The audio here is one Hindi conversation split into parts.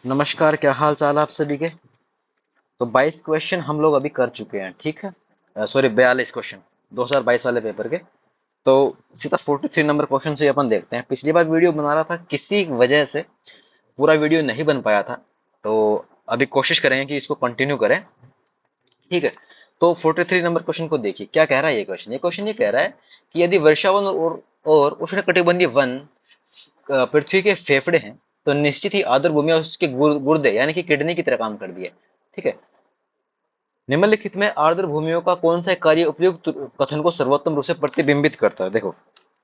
नमस्कार, क्या हाल चाल आप सभी के। तो 22 क्वेश्चन हम लोग अभी कर चुके हैं, ठीक है। सॉरी, 42 क्वेश्चन 2022 वाले पेपर के। तो सीधा 43 नंबर क्वेश्चन से अपन देखते हैं। पिछली बार वीडियो बना रहा था, किसी वजह से पूरा वीडियो नहीं बन पाया था। तो अभी कोशिश करेंगे कि इसको कंटिन्यू करें, ठीक है। तो 43 नंबर क्वेश्चन को देखिए, क्या कह रहा है ये क्वेश्चन ये कह रहा है कि यदि वर्षावन और उष्णकटिबंधीय वन पृथ्वी के फेफड़े हैं, तो निश्चित ही आर्द्र भूमि और उसके गुर्दे यानी कि किडनी की तरह काम कर दिए, ठीक है। निम्नलिखित में आर्द्र भूमियों का कौन सा कार्य उपयुक्त कथन को सर्वोत्तम रूप से प्रतिबिंबित करता है। देखो,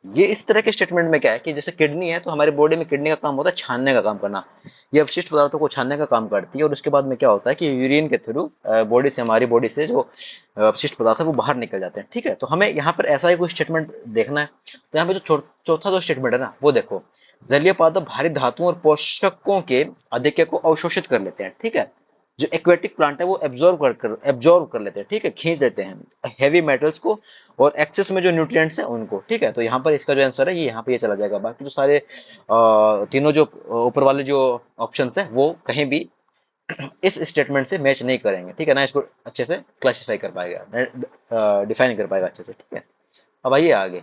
ये इस तरह के स्टेटमेंट में क्या है कि जैसे किडनी है, तो हमारी बॉडी में किडनी का काम होता है छानने का काम करना। ये अपशिष्ट पदार्थों को छानने का काम करती है, और उसके बाद में क्या होता है कि यूरिन के थ्रू हमारी बॉडी से जो अपशिष्ट पदार्थ है वो बाहर निकल जाते हैं, ठीक है। तो हमें यहाँ पर ऐसा ही कोई स्टेटमेंट देखना है। तो यहाँ पे जो चौथा जो स्टेटमेंट है ना, वो देखो, जलीय पदार्थ भारी धातुओं और पोषकों के अधिक्य को अवशोषित कर लेते हैं, ठीक है। जो एक्वेटिक प्लांट है वो एब्जॉर्व कर लेते हैं, ठीक है, खींच लेते हैं हैवी मेटल्स को, और एक्सेस में जो न्यूट्रिएंट्स हैं उनको, ठीक है। तो यहाँ पर इसका जो आंसर है ये यहाँ पे ये चला जाएगा। बाकी जो सारे तीनों जो ऊपर वाले जो ऑप्शंस है वो कहीं भी इस स्टेटमेंट से मैच नहीं करेंगे, ठीक है ना। इसको अच्छे से क्लासिफाई कर पाएगा, डिफाइन कर पाएगा अच्छे से, ठीक है। अब आइए आगे।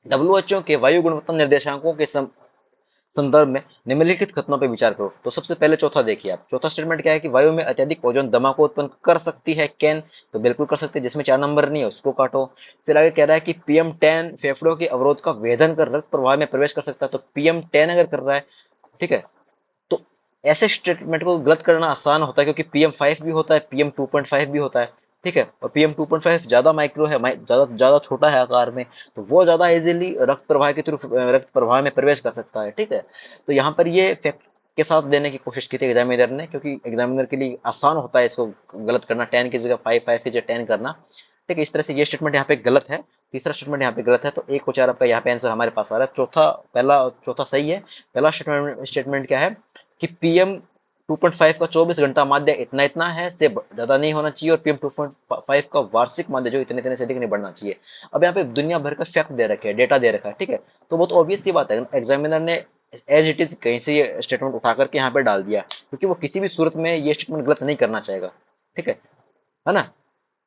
डब्ल्यूएचओ के वायु गुणवत्ता निर्देशांकों के संदर्भ में निम्नलिखित कथनों पर विचार करो। तो सबसे पहले चौथा देखिए आप, चौथा स्टेटमेंट क्या है कि वायु में अत्यधिक ओजोन दमा को उत्पन्न कर सकती है, कैन। तो बिल्कुल कर सकती है, जिसमें 4 नंबर नहीं है उसको काटो। फिर आगे कह रहा है कि PM10 फेफड़ों के अवरोध का वेदन कर रक्त प्रवाह में प्रवेश कर सकता है। तो PM10 अगर कर रहा है, ठीक है, तो ऐसे स्टेटमेंट को गलत करना आसान होता है, क्योंकि PM5 भी होता है, PM2.5 भी होता है, ठीक है। और PM2.5 ज्यादा माइक्रो है, ज्यादा ज्यादा छोटा है आकार में, तो वो ज्यादा इजीली रक्त प्रवाह के थ्रू रक्त प्रवाह में प्रवेश कर सकता है, ठीक है। तो यहाँ पर ये फैक्ट के साथ देने की कोशिश की थी एग्जामिनर ने, क्योंकि एग्जामिनर के लिए आसान होता है इसको गलत करना, 10 की जगह 5, 5 की जगह 10 करना, ठीक है। इस तरह से ये स्टेटमेंट यहाँ पे गलत है। तीसरा स्टेटमेंट यहाँ पे गलत है, तो एक और 4 आपका यहाँ पे आंसर हमारे पास आ रहा है। चौथा सही है। पहला स्टेटमेंट क्या है कि PM2.5 का 24 घंटा माध्य इतना इतना है, से ज्यादा नहीं होना चाहिए, और PM2.5 का वार्षिक माध्य जो इतने इतने से अधिक नहीं बढ़ना चाहिए। अब यहाँ पे दुनिया भर का फैक्ट दे रखे हैं, डेटा दे रखा है, ठीक है। तो बहुत ऑब्वियस सी बात है, एग्जामिनर ने एज इट इज कहीं से ये स्टेटमेंट उठा करके यहाँ पे डाल दिया, क्योंकि वो किसी भी सूरत में ये स्टेटमेंट गलत नहीं करना चाहेगा, ठीक है ना।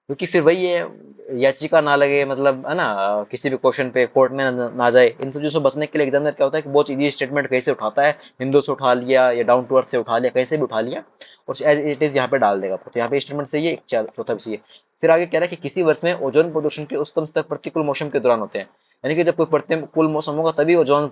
क्योंकि फिर वही है, याचिका ना लगे, मतलब है ना, किसी भी क्वेश्चन पे कोर्ट में ना जाए। इन सब चीजों से बचने के लिए एग्जामिनर क्या होता है कि बहुत इजी स्टेटमेंट कहीं से उठाता है, हिंदू से उठा लिया या डाउन टू अर्थ से उठा लिया, कहीं से भी उठा लिया, और एज इट इज यहाँ पे डाल देगा। तो यहाँ पे स्टेटमेंट सही है, चौथा भी सही है। फिर आगे कह रहा है कि किसी वर्ष में ओजोन प्रदूषण के उच्चतम स्तर प्रतिकूल मौसम के दौरान होते हैं, यानी कि जब कोई प्रतिकूल मौसम होगा तभी ओजोन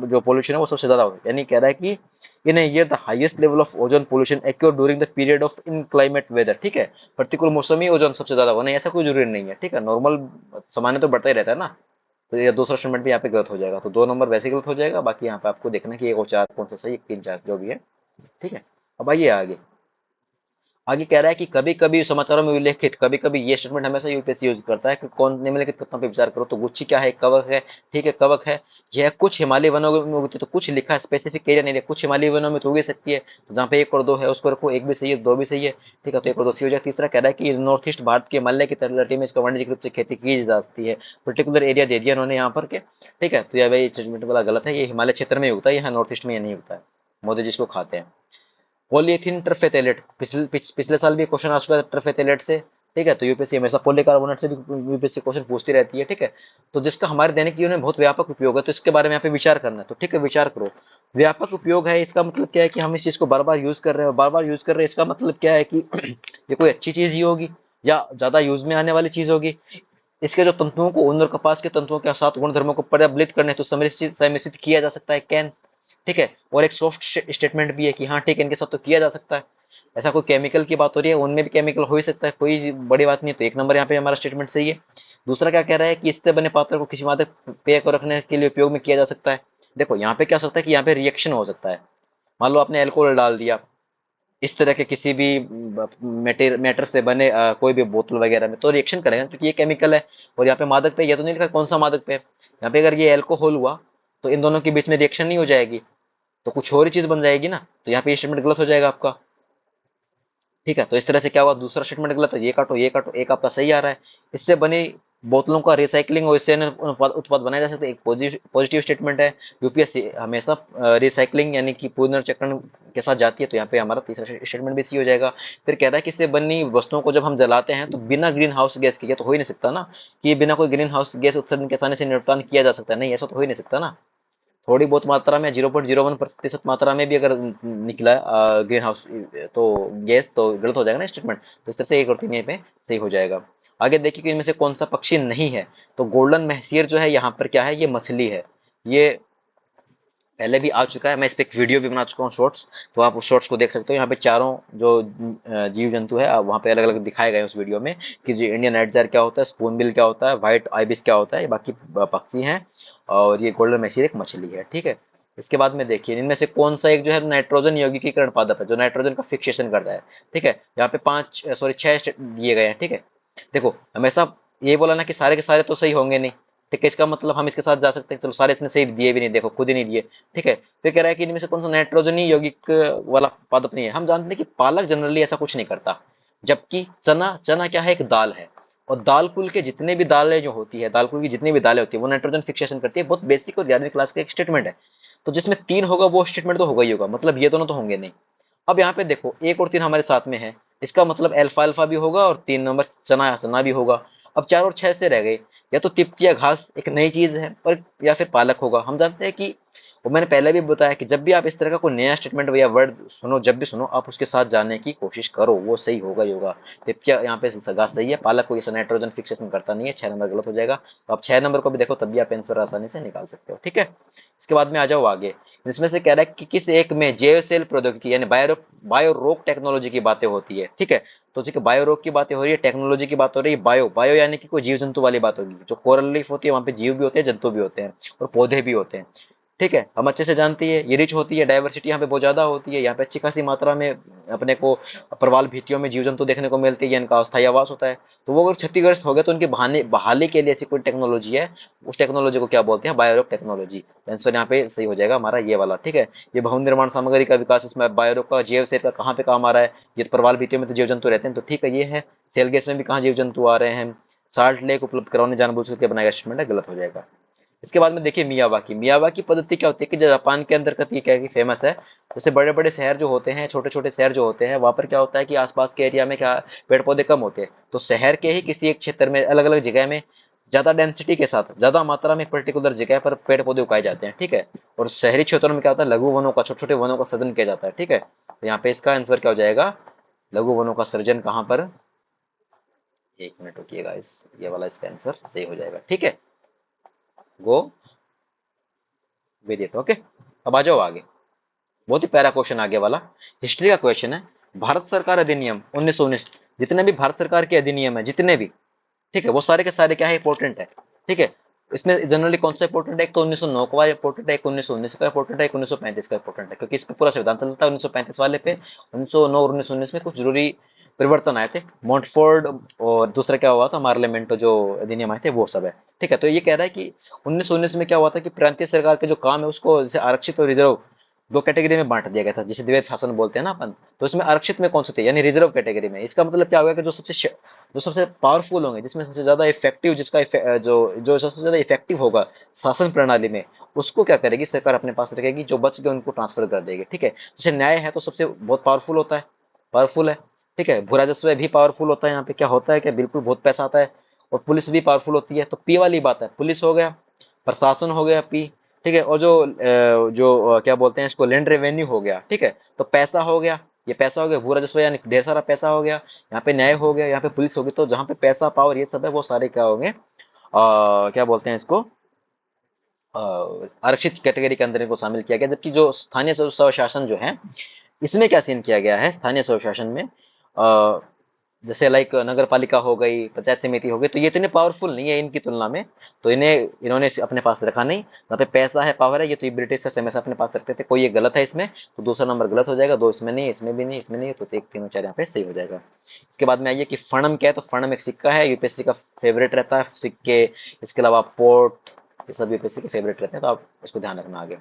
जो पोल्यूशन है वो सबसे ज्यादा होगा। यानी कह रहा है कि इन a year the highest level of ozone pollution occurred during the period of inclement weather, ठीक है। प्रतिकूल मौसम ही ओजोन सबसे ज्यादा होना है, ऐसा कोई जरूरी नहीं है, ठीक है। नॉर्मल सामान्य तो बढ़ता ही रहता है ना। तो ये दूसरा स्टेटमेंट भी यहाँ पे गलत हो जाएगा, तो 2 नंबर वैसे ही गलत हो जाएगा। बाकी यहाँ पे आपको देखना है कि 1 और 4 कौन सा सही, 3 4 जो भी है, ठीक है। अब आइए आगे। आगे कह रहा है कि कभी कभी समाचारों में उल्लेखित, कभी कभी ये स्टेटमेंट हमेशा यूपीएससी यूज करता है कि कौन निम्नलिखित कथनों पर विचार करो। तो गुच्छी क्या है, कवक है, ठीक है, कवक है। यह कुछ हिमालय वनों में उगती है, तो कुछ लिखा है, स्पेसिफिक एरिया नहीं है, कुछ हिमालय वनों में तो उग सकती है। तो जहाँ पे 1 और 2 है उसको रखो, एक भी सही है, 2 भी सही है, ठीक है। तो 1 और 2 सही हो जाए। तीसरा कह रहा है कि नॉर्थ ईस्ट भारत के हिमालय की तलहटी में इसका वाणिज्यिक रूप से खेती की जा सकती है। पर्टिकुलर एरिया दे दिया उन्होंने यहाँ पर के, ठीक है। तो यह भाई स्टेटमेंट वाला गलत है, ये हिमालय क्षेत्र में ही उगता है, यहाँ नॉर्थ ईस्ट में ये नहीं उगता है। मोदी जी इसको खाते हैं। पॉलीएथीन टर्फेथेलेट, पिछले साल भी क्वेश्चन आ चुका है टर्फेथेलेट से, ठीक है। तो यूपीएससी हमेशा पॉलीकार्बोनेट से भी यूपीएससी क्वेश्चन पूछती रहती है, ठीक है। तो जिसका हमारे दैनिक जीवन में बहुत व्यापक उपयोग है, तो इसके बारे में यहाँ पे विचार करना है, तो ठीक है, विचार करो। व्यापक उपयोग है, इसका मतलब क्या है कि हम इस चीज को बार बार यूज कर रहे हैं, और बार बार यूज कर रहे हैं, इसका मतलब क्या है कि ये कोई अच्छी चीज ही होगी, या ज्यादा यूज में आने वाली चीज होगी। इसके जो तंतुओं को, ऊन और कपास के तंतुओं के साथ गुण धर्मों को पर्यावलित करने तो सम्मिश्रित किया जा सकता है, कैन, ठीक है। और एक सॉफ्ट स्टेटमेंट भी है कि हाँ ठीक है, इनके साथ तो किया जा सकता है। ऐसा कोई केमिकल की बात हो रही है, उनमें भी केमिकल हो ही सकता है, कोई बड़ी बात नहीं है। तो 1 नंबर यहाँ पे हमारा स्टेटमेंट सही है। दूसरा क्या कह रहा है कि इससे बने पात्र को किसी मादक पेय को रखने के लिए उपयोग में किया जा सकता है। देखो यहाँ पे क्या हो सकता है कि यहाँ पे रिएक्शन हो सकता है। मान लो आपने अल्कोहल डाल दिया इस तरह के किसी भी मैटर से बने कोई भी बोतल वगैरह में, तो रिएक्शन करेगा, क्योंकि ये केमिकल है। और यहाँ पे मादक पे, ये तो नहीं लिखा कौन सा मादक पे है। यहाँ पे अगर ये अल्कोहल हुआ, तो इन दोनों के बीच में रिएक्शन नहीं हो जाएगी, तो कुछ और ही चीज बन जाएगी ना। तो यहाँ पे स्टेटमेंट गलत हो जाएगा आपका, ठीक है। तो इस तरह से क्या हुआ, दूसरा स्टेटमेंट गलत है, ये काटो ये काटो, एक आपका सही आ रहा है। इससे बनी बोतलों का रिसाइकलिंग और इससे अन्य उत्पाद बनाए जा सकते हैं, एक पॉजिटिव स्टेटमेंट है। यूपीएससी हमेशा रिसाइकलिंग यानी कि पुनर्चक्रण के साथ जाती है, तो यहाँ पे हमारा तीसरा स्टेटमेंट भी सी हो जाएगा। फिर कहता है कि इससे बनी वस्तुओं को जब हम जलाते हैं तो बिना ग्रीन हाउस गैस के, ये तो हो ही नहीं सकता ना कि बिना कोई ग्रीन हाउस गैस उत्सर्जन के आसानी से निपटान किया जा सकता है, नहीं ऐसा तो हो ही नहीं सकता ना। थोड़ी बहुत मात्रा में 0.01% मात्रा में भी अगर निकला ग्रीन हाउस तो गैस, तो गलत हो जाएगा ना स्टेटमेंट। तो इस तरह से एक और तीन यहाँ पे सही हो जाएगा। आगे देखिए कि इनमें से कौन सा पक्षी नहीं है। तो गोल्डन महसीर जो है यहाँ पर क्या है, ये मछली है। ये पहले भी आ चुका है, मैं इस पे एक वीडियो भी बना चुका हूँ शॉर्ट्स, तो आप उस शॉर्ट्स को देख सकते हो। यहाँ पे चारों जो जीव जंतु है वहाँ पे अलग अलग दिखाए गए हैं उस वीडियो में, कि जो इंडियन रेड क्या होता है, स्पूनबिल क्या होता है, व्हाइट आइबिस क्या होता है, ये बाकी पक्षी हैं। और ये गोल्डन मैसीर एक मछली है, ठीक है। इसके बाद में देखिए इनमें से कौन सा एक जो है नाइट्रोजन यौगिकीकरण पादप है, जो नाइट्रोजन का फिक्सेशन करता है, ठीक है। यहाँ पे छह दिए गए हैं, ठीक है। देखो हमेशा ये बोला ना कि सारे के सारे तो सही होंगे नहीं, ठीक है। इसका मतलब हम इसके साथ जा सकते हैं, चलो सारे इसने सही दिए भी नहीं, देखो खुद ही नहीं दिए, ठीक है। फिर कह रहा है कि इनमें से कौन सा नाइट्रोजनी यौगिक वाला पादप नहीं है। हम जानते हैं कि पालक जनरली ऐसा कुछ नहीं करता, जबकि चना, चना क्या है, एक दाल है। और दाल कुल के जितने भी दालें जो होती है, दाल कुल की जितनी भी दालें होती है वो नाइट्रोजन फिक्सेशन करती है। बहुत बेसिक और 11वीं क्लास का एक स्टेटमेंट है। तो जिसमें तीन होगा वो स्टेटमेंट तो होगा ही होगा, मतलब ये दोनों तो होंगे नहीं। अब यहाँ पे देखो एक और तीन हमारे साथ में है, इसका मतलब अल्फा अल्फा भी होगा और 3 नंबर चना चना भी होगा। अब चार और छह से रह गए, या तो तिप्ती या घास एक नई चीज है, और या फिर पालक होगा। हम जानते हैं कि वो मैंने पहले भी बताया कि जब भी आप इस तरह का कोई नया स्टेटमेंट या वर्ड सुनो, जब भी सुनो आप उसके साथ जाने की कोशिश करो, वो सही होगा ही होगा। तिप्तिया यहाँ पे घास सही है, पालक को ये नाइट्रोजन फिक्सेशन करता नहीं है, 6 नंबर गलत हो जाएगा। तो आप 6 नंबर को भी देखो, तब भी आप आंसर आसानी से निकाल सकते हो, ठीक है। इसके बाद में आ जाओ आगे। इसमें से कह रहा है कि किस एक में जैव सेल प्रौद्योगिकी यानी बायो रोग टेक्नोलॉजी की बातें होती है, ठीक है। तो ठीक है, बायो रोग की बातें हो रही है, टेक्नोलॉजी की बात हो रही है। बायो बायो यानी कि कोई जीव जंतु वाली बात होगी। जो कोरल लीफ होती है वहां पे जीव भी होते हैं, जंतु भी होते हैं, और पौधे भी होते हैं, ठीक है। हम अच्छे से जानती है, ये रिच होती है, डाइवर्सिटी यहाँ पे बहुत ज्यादा होती है। यहाँ पे अच्छी खासी मात्रा में अपने को प्रवाल भित्तियों में जीव जंतु देखने को मिलती है, इनका अस्थायी आवास होता है। तो वो अगर क्षतिग्रस्त हो गए तो उनकी बहाली के लिए ऐसी कोई टेक्नोलॉजी है, उस टेक्नोलॉजी को क्या बोलते हैं, बायोरोक टेक्नोलॉजी। आंसर यहाँ पे सही हो जाएगा हमारा ये वाला, ठीक है। ये भवन निर्माण सामग्री का विकास, इसमें बायोरोक का जैव सेल का कहाँ पे काम आ रहा है, ये तो प्रवाल भित्तियों में तो जीव जंतु रहते हैं, तो ठीक है ये है। सेल गैस में भी कहाँ जीव जंतु आ रहे हैं। साल्ट लेक उपलब्ध करवाने जानबूझ करके बनाया स्टेटमेंट है, गलत हो जाएगा। इसके बाद में देखिए मियावाकी। मियावाकी पद्धति क्या होती है कि जो जापान के अंतर्गत ये क्या है कि फेमस है। जैसे बड़े बड़े शहर जो होते हैं, छोटे छोटे शहर जो होते हैं, वहां पर क्या होता है कि आसपास के एरिया में क्या पेड़ पौधे कम होते हैं, तो शहर के ही किसी एक क्षेत्र में अलग अलग जगह में ज्यादा डेंसिटी के साथ ज्यादा मात्रा में एक पर्टिकुलर जगह पर पेड़ पौधे उगाए जाते हैं, ठीक है। और शहरी क्षेत्रों में क्या होता है, लघु वनों का, छोटे छोटे वनों का सृजन किया जाता है, ठीक है। तो यहाँ पे इसका आंसर क्या हो जाएगा, लघु वनों का सृजन कहाँ पर, 1 मिनट रुकिएगा, इस ये वाला इसका आंसर सही हो जाएगा, ठीक है। Go with it, okay. अब आ जाओ आगे। बहुत ही प्यारा क्वेश्चन आगे वाला, हिस्ट्री का क्वेश्चन है। भारत सरकार अधिनियम 1919, जितने भी भारत सरकार के अधिनियम है जितने भी, ठीक है, वो सारे के सारे क्या है, इंपॉर्टेंट है, ठीक है। इसमें जनरली कौन सा इंपॉर्टेंट है, एक तो 1909 का इंपॉर्टेंट है, एक 1919 का इंपॉर्टेंट है, एक 1935 का इंपॉर्टेंट है, क्योंकि इस पे पूरा संविधान चलता है 1935 वाले पे। 1909 और 1919 में कुछ जरूरी परिवर्तन आए थे, मॉन्टफोर्ड और दूसरा क्या हुआ था, मार्लियामेंटो जो अधिनियम आए थे वो सब है, ठीक है। तो ये कह रहा है कि 1919 में क्या हुआ था कि प्रांतीय सरकार के जो काम है उसको जैसे आरक्षित और रिजर्व दो कैटेगरी में बांट दिया गया था, जिसे द्वैत शासन बोलते हैं ना अपन। तो इसमें आरक्षित में कौन से थे, यानी रिजर्व कैटेगरी में। इसका मतलब क्या होगा कि जो सबसे पावरफुल होंगे, जिसमें सबसे ज्यादा इफेक्टिव, जो जो सबसे ज्यादा इफेक्टिव होगा शासन प्रणाली में, उसको क्या करेगी सरकार अपने पास रखेगी, जो बच गए उनको ट्रांसफर कर देगी, ठीक है। जैसे न्याय है तो सबसे बहुत पावरफुल होता है, पावरफुल है, ठीक है। भू राजस्व भी पावरफुल होता है, यहाँ पे क्या होता है कि बिल्कुल बहुत पैसा आता है। और पुलिस भी पावरफुल होती है, तो पी वाली बात है, पुलिस हो गया, प्रशासन हो गया पी, ठीक है। और क्या बोलते हैं इसको, लैंड रेवेन्यू हो गया, ठीक है। तो पैसा हो गया, ये पैसा हो गया, भू राजस्व यानी ढेर सारा पैसा हो गया। यहाँ पे न्याय हो गया, यहाँ पे पुलिस होगी। तो जहाँ पे पैसा पावर ये सब है वो सारे क्या होंगे, क्या बोलते हैं इसको, आरक्षित कैटेगरी के अंदर इनको शामिल किया गया। जबकि जो स्थानीय स्वशासन जो है, इसमें क्या सीन किया गया है स्थानीय स्वशासन में, जैसे लाइक नगर पालिका हो गई, पंचायत समिति हो गई, तो ये इतने पावरफुल नहीं है इनकी तुलना में। तो इन्होंने अपने पास रखा नहीं, जहाँ पे पैसा है, पावर है, ये तो ये ब्रिटिश से हमेशा अपने पास रखते थे। कोई ये गलत है इसमें, तो दूसरा नंबर गलत हो जाएगा। दो इसमें नहीं, इसमें भी नहीं, इसमें नहीं, तो एक तीनों चार यहाँ पे सही हो जाएगा। इसके बाद में आइए कि फणम क्या है। तो फणम एक सिक्का है, यूपीएससी का फेवरेट रहता है सिक्के। इसके अलावा पोर्ट, ये सब यूपीएससी के फेवरेट रहते हैं, तो आप इसको ध्यान रखना आगे।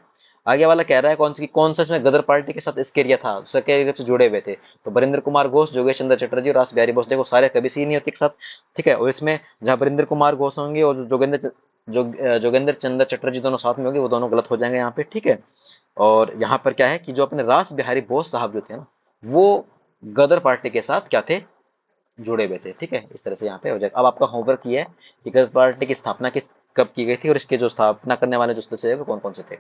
आगे वाला कह रहा है कौन सा इसमें गदर पार्टी के साथ स्केरिया था, सक्रिय रूप से जुड़े हुए थे। तो बरिंदर कुमार घोष, जोगेश चंद्र चटर्जी और रास बिहारी बोस, देखो सारे कभी सी नहीं होते एक साथ। ठीक है, और इसमें जहां बरिंदर कुमार घोष होंगे और जोगेंद्र चंद्र चटर्जी दोनों साथ में होंगे, वो दोनों गलत हो जाएंगे यहाँ पे। ठीक है, और यहाँ पर क्या है कि जो अपने रास बिहारी बोस साहब जो थे ना, वो गदर पार्टी के साथ क्या थे, जुड़े हुए थे। ठीक है, इस तरह से यहाँ पे हो जाएगा। अब आपका होमवर्क ये है कि गदर पार्टी की स्थापना किस कब की गई थी, और इसके जो स्थापना करने वाले जो सदस्य है वो कौन कौन से थे।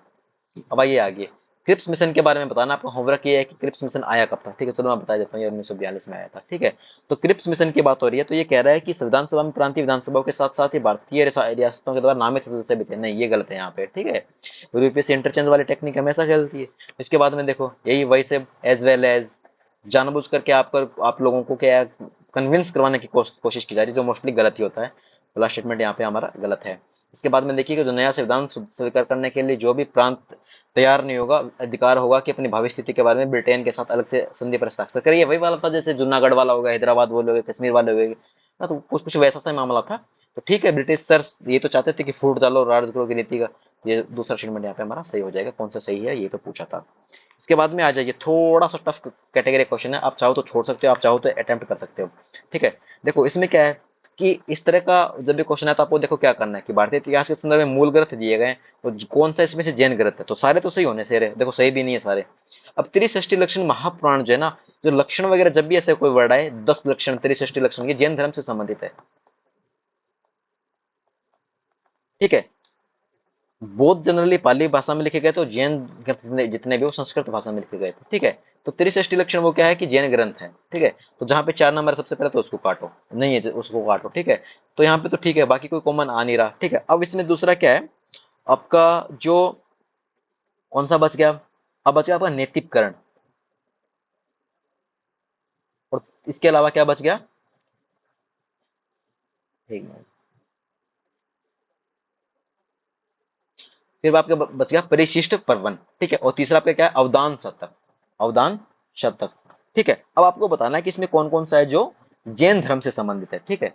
अब आइए आगे, क्रिप्स मिशन के बारे में बताना। आपका होमवर्क ये है कि क्रिप्स मिशन आया कब था। ठीक है, चलो मैं बता देता हूँ, ये 1942 में आया था। ठीक है, तो क्रिप्स मिशन की बात हो रही है, तो ये कह रहा है कि संविधान सभा में प्रांतीय विधानसभाओं के साथ साथ ही भारतीय रियासतों के द्वारा नामित सदस्य भी थे। नहीं, ये गलत है यहाँ पे। ठीक है, यूरोपीय से इंटरचेंज वाली टेक्निक हमेशा चलती है। इसके बाद में देखो, यही वही से एज वेल एज, जानबूझ करके आप लोगों को क्या कन्विंस करवाने की कोशिश की जा रही है, जो मोस्टली गलत ही होता है। पहला स्टेटमेंट यहाँ पे हमारा गलत है। इसके बाद में देखिए कि जो नया संविधान स्वीकार करने के लिए जो भी प्रांत तैयार नहीं होगा, अधिकार होगा कि अपनी भावी स्थिति के बारे में ब्रिटेन के साथ अलग से संधि पर हस्ताक्षर करिए। वही वाला था जैसे जूनागढ़ वाला होगा, हैदराबाद वाले होगे, कश्मीर वाले होगे ना, तो कुछ कुछ वैसा सा मामला था। तो ठीक है, ब्रिटिश सर ये तो चाहते थे कि फूट डालो राज करो की नीति का। ये दूसरा स्टेटमेंट यहाँ पे हमारा सही हो जाएगा। कौन सा सही है ये तो पूछा था। इसके बाद में आ जाइए, थोड़ा सा टफ कैटेगरी क्वेश्चन है, आप चाहो तो छोड़ सकते हो, आप चाहो तो अटेम्प्ट कर सकते हो। ठीक है, देखो इसमें क्या है कि इस तरह का जब भी क्वेश्चन है तो आपको देखो क्या करना है कि भारतीय इतिहास के संदर्भ में मूल ग्रंथ दिए गए और कौन सा इसमें से जैन ग्रंथ है। तो सारे तो सही होने से रहे, देखो सही भी नहीं है सारे। अब त्रिसष्टि लक्षण महापुराण जो है ना, जो लक्षण वगैरह जब भी ऐसे कोई वर्ड आए, 10 लक्षण, त्रिसष्टि लक्षण, ये जैन धर्म से संबंधित है। ठीक है, बौद्ध जनरली पाली भाषा में लिखे गए थे, और जैन ग्रंथ जितने भी वो संस्कृत भाषा में लिखे गए थे। ठीक है, तो त्रिसष्टि लक्षण वो क्या है कि जैन ग्रंथ है। ठीक है, तो जहां पे 4 नंबर सबसे पहले तो उसको काटो, नहीं है उसको काटो। ठीक है, तो यहाँ पे तो ठीक है, बाकी कोई कॉमन आ नहीं रहा। ठीक है, अब इसमें दूसरा क्या है आपका, जो कौन सा बच गया, अब बच गया आपका नेतिककरण। और इसके अलावा क्या बच गया, एक मिनट, फिर आपके बच गया परिशिष्ट पर्वन। ठीक है, और तीसरा आपका क्या है, अवदान शतक। अवदान शतक। ठीक है, अब आपको बताना है कि इसमें कौन कौन सा है जो जैन धर्म से संबंधित है। ठीक है,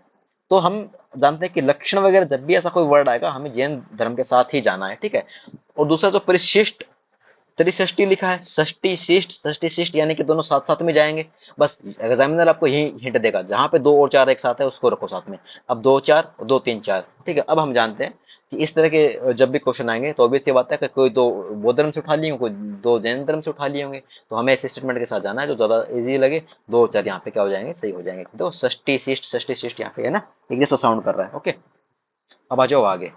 तो हम जानते हैं कि लक्षण वगैरह जब भी ऐसा कोई वर्ड आएगा, हमें जैन धर्म के साथ ही जाना है। ठीक है, और दूसरा जो परिशिष्ट, त्रिषष्टि लिखा है, षष्टि शिष्ट, षष्टि शिष्ट, यानी कि दोनों साथ साथ में जाएंगे। बस एग्जामिनर आपको यही हिंट देगा, जहां पे 2 और 4 एक साथ है उसको रखो साथ में। अब 2 4 और 2 3 4। ठीक है, अब हम जानते हैं कि इस तरह के जब भी क्वेश्चन आएंगे तो ऑब्वियस ये बात है कि कोई दो बौद्ध धर्म से उठा लिए होंगे, कोई दो जैन धर्म से उठा लिए होंगे। तो हमें ऐसे स्टेटमेंट के साथ जाना है जो ज्यादा इजी लगे। 2 और 4 यहाँ पे क्या हो जाएंगे, सही हो जाएंगे। तो षष्टि शिष्ट यहाँ पे है ना, एक जैसा साउंड कर रहा है। ओके, अब आ जाओ आगे।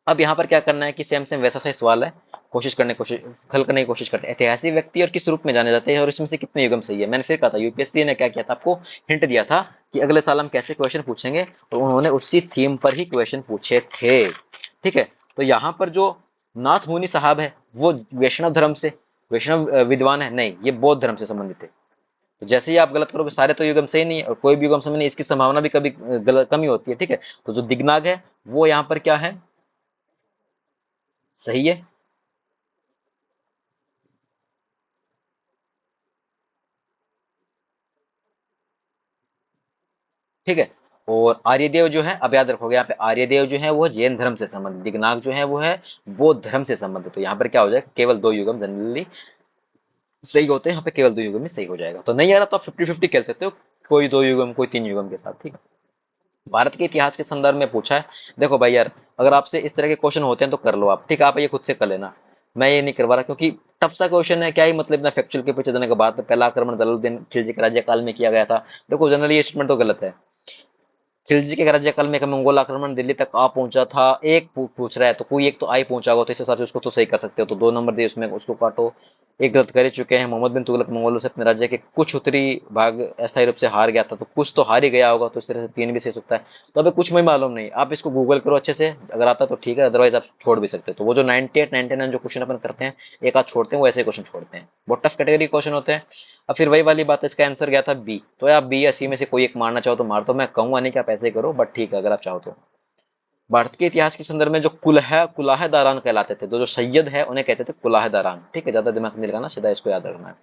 अब यहाँ पर क्या करना है कि सेम सेम वैसा सा सवाल है, कोशिश हल करने की कोशिश करते हैं। ऐतिहासिक व्यक्ति और किस रूप में जाने जाते हैं और इसमें से कितने युगम सही है। मैंने फिर कहा था, यूपीएससी ने क्या किया था, आपको हिंट दिया था कि अगले साल हम कैसे क्वेश्चन पूछेंगे, तो उन्होंने उसी थीम पर ही क्वेश्चन पूछे थे। ठीक है, तो यहाँ पर जो नाथ मुनि साहब है वो वैष्णव धर्म से, वैष्णव विद्वान है, नहीं ये बौद्ध धर्म से संबंधित है। तो जैसे ही आप गलत करोगे, सारे तो युगम सही नहीं है और कोई भी युगम सही नहीं, इसकी संभावना भी कभी गलत कमी होती है। ठीक है, तो जो दिग्नाग है वो यहाँ पर क्या है, सही है। ठीक है, और आर्यदेव जो है, अब याद रखोगे यहाँ पे आर्यदेव जो है वो जैन धर्म से संबंधित, दिगनाग जो है वो है बौद्ध धर्म से संबंधित। तो यहाँ पर क्या हो जाएगा, केवल 2 युगम जनरली सही होते हैं, यहाँ पे केवल 2 युगम में सही हो जाएगा। तो नहीं आ रहा तो आप 50-50 खेल सकते हो, कोई 2 युगम कोई 3 युगम के साथ। ठीक है, भारत के इतिहास के संदर्भ में पूछा है। देखो भाई यार, अगर आपसे इस तरह के क्वेश्चन होते हैं तो कर लो आप। ठीक है, आप ये खुद से कर लेना, मैं ये नहीं करवा रहा, क्योंकि टफ सा क्वेश्चन है, क्या ही मतलब इतना फैक्चुअल के पीछे जाने के बाद। पहला आक्रमण दलालुद्दीन खिलजी के राज्यकाल में किया गया था। देखो जनरली ये स्टेटमेंट तो गलत है। खिलजी के राज्यकाल में एक मंगोल आक्रमण दिल्ली तक आ पहुंचा था, एक पूछ रहा है तो कोई एक तो आई पहुंचा होगा, तो इस हिसाब से उसको तो सही कर सकते हो। तो 2 नंबर दिए उसमें, उसको काटो। एक गलत कर ही चुके हैं, मोहम्मद बिन तुगलक मंगोलों से अपने राज्य के कुछ उत्तरी भाग अस्थायी रूप से हार गया था, तो कुछ तो हार ही गया होगा, तो इस तरह से 3 भी सही हो सकता है। तो अभी कुछ में मालूम नहीं, आप इसको गूगल करो अच्छे से, अगर आता है तो ठीक है, अदरवाइज आप छोड़ भी सकते हो। तो वो जो 98 99 जो क्वेश्चन अपन करते हैं, एक आध छोड़ते हैं, वो ऐसे क्वेश्चन छोड़ते हैं, बहुत टफ कैटेगरी क्वेश्चन होते हैं। अब फिर वही वाली बात है, इसका आंसर गया था बी। तो आप बी या सी में से कोई एक मारना चाहो तो मार दो, मैं कहूंगा नहीं कि आप ऐसे ही करो, बट ठीक है अगर आप चाहो तो। भारत के इतिहास के संदर्भ में जो कुलाहदारान कहलाते थे, जो सैयद है उन्हें कहते थे कुलाहदारान। ठीक है, ज्यादा दिमाग नहीं लगाना, सीधा इसको याद रखना है।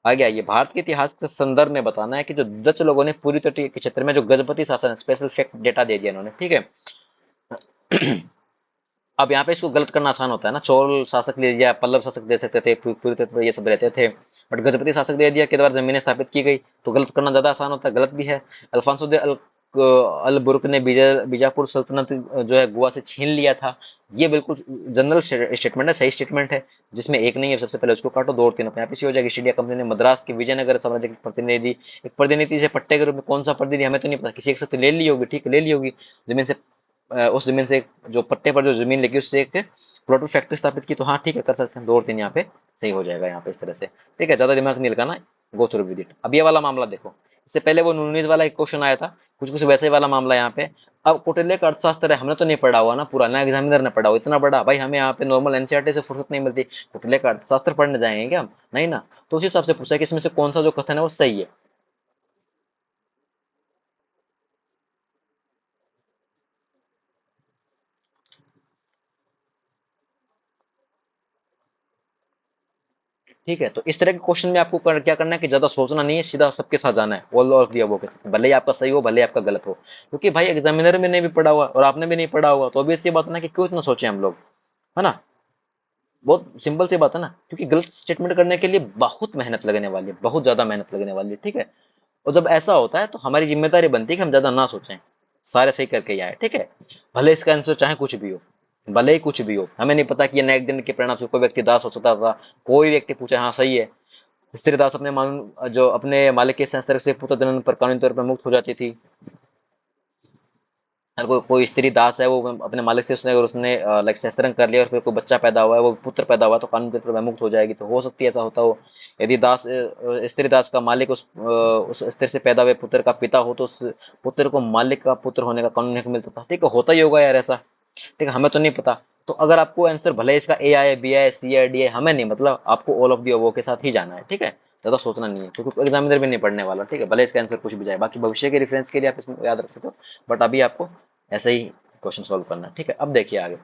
आगे आइए, भारत के इतिहास के संदर्भ में बताना है कि जो डच लोगों ने पूरी तटीय के क्षेत्र में जो गजपति शासन, स्पेशल फैक्ट डेटा दे दिया इन्होंने। ठीक है, अब यहाँ पे इसको गलत करना आसान होता है ना, चोल शासक ले लिया, पल्लव शासक दे सकते थे, पूरी तरह ये सब रहते थे, बट गजपति शासक दे दिया के द्वारा जमीनें स्थापित की गई, तो गलत करना ज्यादा आसान होता है, गलत भी है। अल्फांसो दे अल बुर्क ने बीजापुर सल्तनत जो है गोवा से छीन लिया था। ये बिल्कुल जनरल स्टेटमेंट है, सही स्टेटमेंट है, जिसमें एक नहीं है, सबसे पहले उसको काटो, दो और तीन अपने यहाँ पे सी हो जाएगी। ईस्ट इंडिया कंपनी ने मद्रास के विजयनगर साम्राज्य के प्रतिनिधि, एक प्रतिनिधि से पट्टे के रूप में, कौन सा प्रतिनिधि हमें तो नहीं पता, किसी एक से तो ले ली होगी, ठीक है, ले ली होगी जमीन से, उस जमीन से जो पट्टे पर जो जमीन लेगी उससे एक प्लॉट फैक्ट्री स्थापित की, तो हाँ ठीक है, कर सकते हैं, दो और तीन यहाँ पे सही हो जाएगा यहाँ पे इस तरह से। ठीक है, ज्यादा दिमाग नहीं लगाना, गो थ्रू विद इट। अब ये वाला मामला देखो, इससे पहले वो नूनीज वाला एक क्वेश्चन आया था, कुछ कुछ वैसे ही वाला मामला यहाँ पे। अब कौटिल्य का अर्थशास्त्र है, हमने तो नहीं पढ़ा हुआ ना पूरा, ना एग्जामिनर ने पढ़ा हुआ इतना बड़ा, भाई हमें यहाँ पे नॉर्मल एनसीईआरटी से फुर्सत नहीं मिलती, कौटिल्य का अर्थशास्त्र पढ़ने जाएंगे क्या हम, नहीं ना। तो उस हिसाब से पूछा कि इसमें से कौन सा जो कथन है वो सही है। ठीक है, तो इस तरह के क्वेश्चन में आपको क्या करना है कि ज्यादा सोचना नहीं है, सीधा सबके साथ जाना है, ऑल ऑफ दी अबव के साथ, भले ही आपका सही हो भले ही आपका गलत हो, क्योंकि भाई एग्जामिनर में ने भी पढ़ा हुआ और आपने भी नहीं पढ़ा हुआ, तो अभी ऐसी बात है ना कि क्यों इतना सोचे हम लोग, है ना। बहुत सिंपल सी बात है ना, क्योंकि गलत स्टेटमेंट करने के लिए बहुत मेहनत लगने वाली है, बहुत ज्यादा मेहनत लगने वाली है, ठीक है। और जब ऐसा होता है तो हमारी जिम्मेदारी बनती है कि हम ज्यादा ना सोचें, सारे सही करके ही आए, ठीक है। भले इसका आंसर चाहे कुछ भी हो, भले ही कुछ भी हो, हमें नहीं पता कि ये एक दिन के परिणाम से कोई व्यक्ति दास हो सकता था, कोई व्यक्ति पूछे हाँ सही है, स्त्री दास अपने जो अपने मालिक के संसर्ग से पुत्र जनन पर कानूनी तौर पर मुक्त हो जाती थी। अगर कोई स्त्री दास है, वो अपने मालिक से उसने अगर उसने लाइक सहस्त्रंग कर लिया और फिर कोई बच्चा पैदा हुआ है, वो पुत्र पैदा हुआ, तो कानूनी तौर पर वह मुक्त हो जाएगी, तो हो सकती है ऐसा होता हो। यदि स्त्री दास का मालिक उस स्त्री से पैदा हुए पुत्र का पिता हो, तो उस पुत्र को मालिक का पुत्र होने का कानूनी हक मिलता था, ठीक है, होता ही होगा यार ऐसा, ठीक है, हमें तो नहीं पता। तो अगर आपको आंसर भले इसका ए आए, बी आए, सी आए, डी आए, हमें नहीं मतलब, आपको ऑल ऑफ दी अबव के साथ ही जाना है, ठीक है, ज्यादा सोचना नहीं है, क्योंकि एग्जामिनर भी नहीं पढ़ने वाला, ठीक है, भले इसका आंसर कुछ भी जाए, बाकी भविष्य के रेफरेंस के लिए आप इसमें याद रख सकते हो, बट अभी आपको ऐसे ही क्वेश्चन सॉल्व करना है, ठीक है। अब देखिए आगे,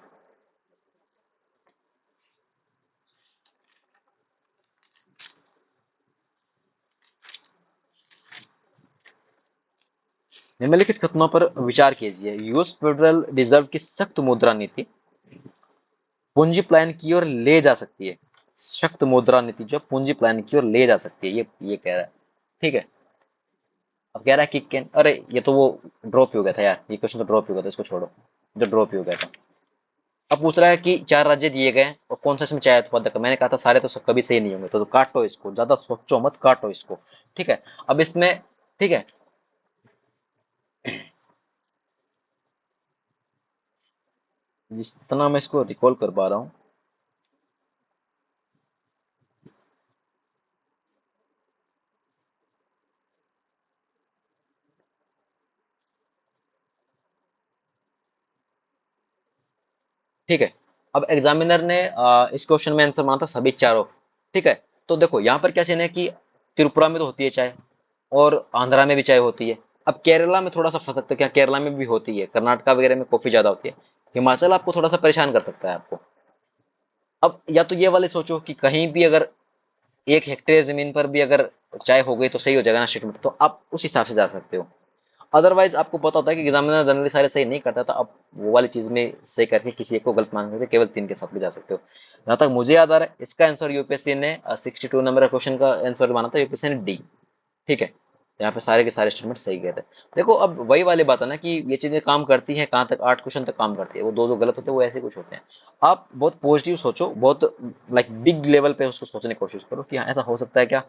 निम्नलिखित कथनों पर विचार कीजिए। यूएस फेडरल रिजर्व की सख्त मुद्रा नीति पूंजी प्लान की ओर ले जा सकती है, सख्त मुद्रा नीति जो पूंजी प्लान की ओर ले जा सकती है, ये कह रहा है, ठीक है। अब कह रहा है कि कैन, अरे ये तो वो ड्रॉप ही हो गया था यार, ये क्वेश्चन तो ड्रॉप ही हो गया था, इसको छोड़ो, जो ड्रॉप ही हो गया था। अब पूछ रहा है कि चार राज्य दिए गए हैं और कौन सा इसमें चाय उत्पादक है, मैंने कहा था सारे तो कभी सही नहीं होंगे, तो काटो इसको, ज्यादा सोचो मत, काटो इसको, ठीक है। अब इसमें, ठीक है, जितना मैं इसको रिकॉल कर पा रहा हूँ, ठीक है। अब एग्जामिनर ने इस क्वेश्चन में आंसर माना था सभी चारों, ठीक है। तो देखो यहाँ पर क्या सीन है कि त्रिपुरा में तो होती है चाय, और आंध्रा में भी चाय होती है। अब केरला में थोड़ा सा फंस सकते हैं, क्या केरला में भी होती है, कर्नाटका वगैरह में कॉफी ज्यादा होती है, हिमाचल आपको थोड़ा सा परेशान कर सकता है आपको। अब या तो ये वाले सोचो कि कहीं भी अगर 1 हेक्टेयर जमीन पर भी अगर चाय हो गई तो सही हो जाएगा ना स्टेटमेंट, तो आप उस हिसाब से जा सकते हो। अदरवाइज आपको पता होता है कि एग्जामिनर जनरली सारे सही नहीं करता था, आप वो वाली चीज में सही करके किसी एक को गलत मान करके केवल 3 के साथ भी जा सकते हो। जहां तक मुझे याद आ रहा है, इसका आंसर यूपीएससी ने 62 नंबर का क्वेश्चन का आंसर माना था, यूपीएससी ने डी, ठीक है। यहाँ पे सारे के सारे स्टेटमेंट सही गए थे। देखो अब वही वाली बात है ना कि ये चीजें काम करती हैं कहाँ तक, 8 क्वेश्चन तक काम करती है, वो दो जो गलत होते हैं वो ऐसे कुछ होते हैं। आप बहुत पॉजिटिव सोचो, बहुत लाइक बिग लेवल पे उसको सोचने की कोशिश करो कि हाँ ऐसा हो सकता है क्या।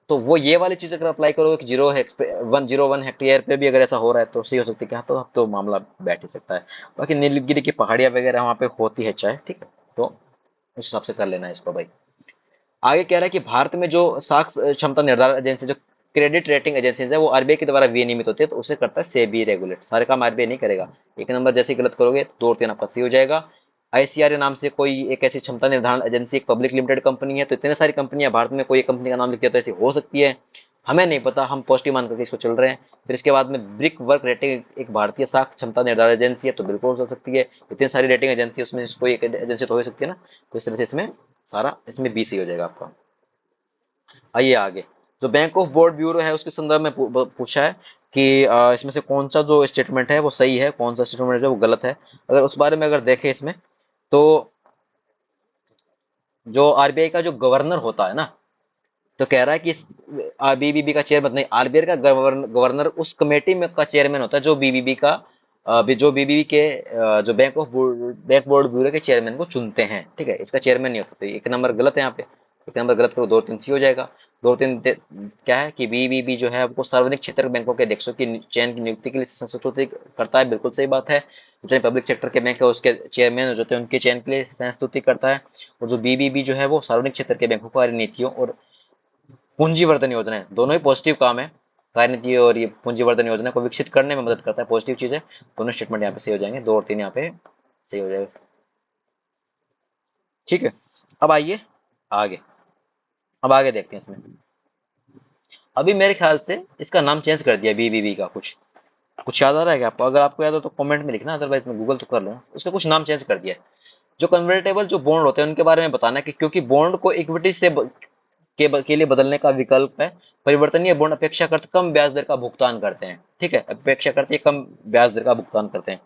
तो वो ये वाली चीज अगर अप्लाई करोगे कि 101 हेक्टेयर पे भी अगर ऐसा हो रहा है तो सही हो सकती है क्या, तो अब तो मामला बैठ ही सकता है। बाकी नीलगिरी की पहाड़ियां वगैरह वहाँ पे होती है चाय, ठीक है, तो उस हिसाब से कर लेना है इसको भाई। आगे कह रहा है कि भारत में जो साख क्षमता निर्धारण एजेंसी, जो क्रेडिट रेटिंग एजेंसीज है, वो आरबीआई के द्वारा विनियमित होती है, तो उसे करता है सेबी रेगुलेट, सारे काम आरबीआई नहीं करेगा। एक नंबर जैसे ही गलत करोगे दो और तीन आपका सही हो जाएगा। आईसीआरए नाम से कोई एक ऐसी क्षमता निर्धारण एजेंसी एक पब्लिक लिमिटेड कंपनी है, तो इतने सारी कंपनियां भारत में कोई एक कंपनी का नाम लिख दिया तो ऐसी हो सकती है, हमें नहीं पता, हम पॉजिटिव मान करके इसको चल रहे हैं। फिर इसके बाद में ब्रिक वर्क रेटिंग एक भारतीय साख क्षमता निर्धारण एजेंसी है, तो बिल्कुल हो सकती है, इतनी सारी रेटिंग एजेंसी उसमें कोई एक एजेंसी तो हो सकती है ना, तो इस तरह से इसमें सारा इसमें बी सही हो जाएगा आपका। आइए आगे, जो बैंक ऑफ बोर्ड ब्यूरो है उसके संदर्भ में पूछा है कि इसमें से कौन सा जो स्टेटमेंट है वो सही है, कौन सा स्टेटमेंट जो वो गलत है। अगर उस बारे में अगर देखें इसमें, तो जो आरबीआई का जो गवर्नर होता है ना, तो कह रहा है कि बीबीबी का चेयरमैन नहीं, आरबीआई का गवर्नर उस कमेटी में का चेयरमैन होता है जो बीबीबी का जो बीबीबी के जो बैंक बोर्ड ब्यूरो के चेयरमैन को चुनते हैं। ठीक है, इसका चेयरमैन नहीं होता। तो एक नंबर गलत है यहाँ पे, एक नंबर गलत करो, दो तीन सी हो जाएगा। क्या है कि बीबीबी जो है आपको सार्वजनिक क्षेत्र के बैंकों के अध्यक्षों की चयन की नियुक्ति के लिए संस्तुति करता है, बिल्कुल सही बात है। जितने पब्लिक सेक्टर के बैंक है उसके चेयरमैन जो होते हैं उनके चयन के लिए संस्तुति करता है। और जो बीबीबी जो है वो सार्वजनिक क्षेत्र के बैंकों को नीतियों और पूंजीवर्धन योजना है, दोनों ही पॉजिटिव काम है। कार्यनीति और ये पूंजीवर्धन योजना को विकसित करने में मदद करता है, पॉजिटिव चीज है। दोनों स्टेटमेंट यहाँ पे सही हो जाएंगे, दो और तीन यहाँ पे सही हो जाएगा। ठीक है, अब आइए आगे। अब आगे देखते हैं इसमें। अभी मेरे ख्याल से इसका नाम चेंज कर दिया बीबीबी का। कुछ कुछ याद आ रहा है क्या आपको? अगर आपको याद हो तो कमेंट में लिखना, अदरवाइज मैं गूगल तो कर लूँ। उसका कुछ नाम चेंज कर दिया है। जो कन्वर्टेबल जो बॉन्ड होते हैं उनके बारे में बताना है कि क्योंकि बॉन्ड को इक्विटी से के लिए बदलने का विकल्प है। परिवर्तनीय बॉन्ड अपेक्षाकृत कम ब्याज दर का भुगतान करते हैं। ठीक है, अपेक्षाकृत ये कम ब्याज दर का भुगतान करते हैं।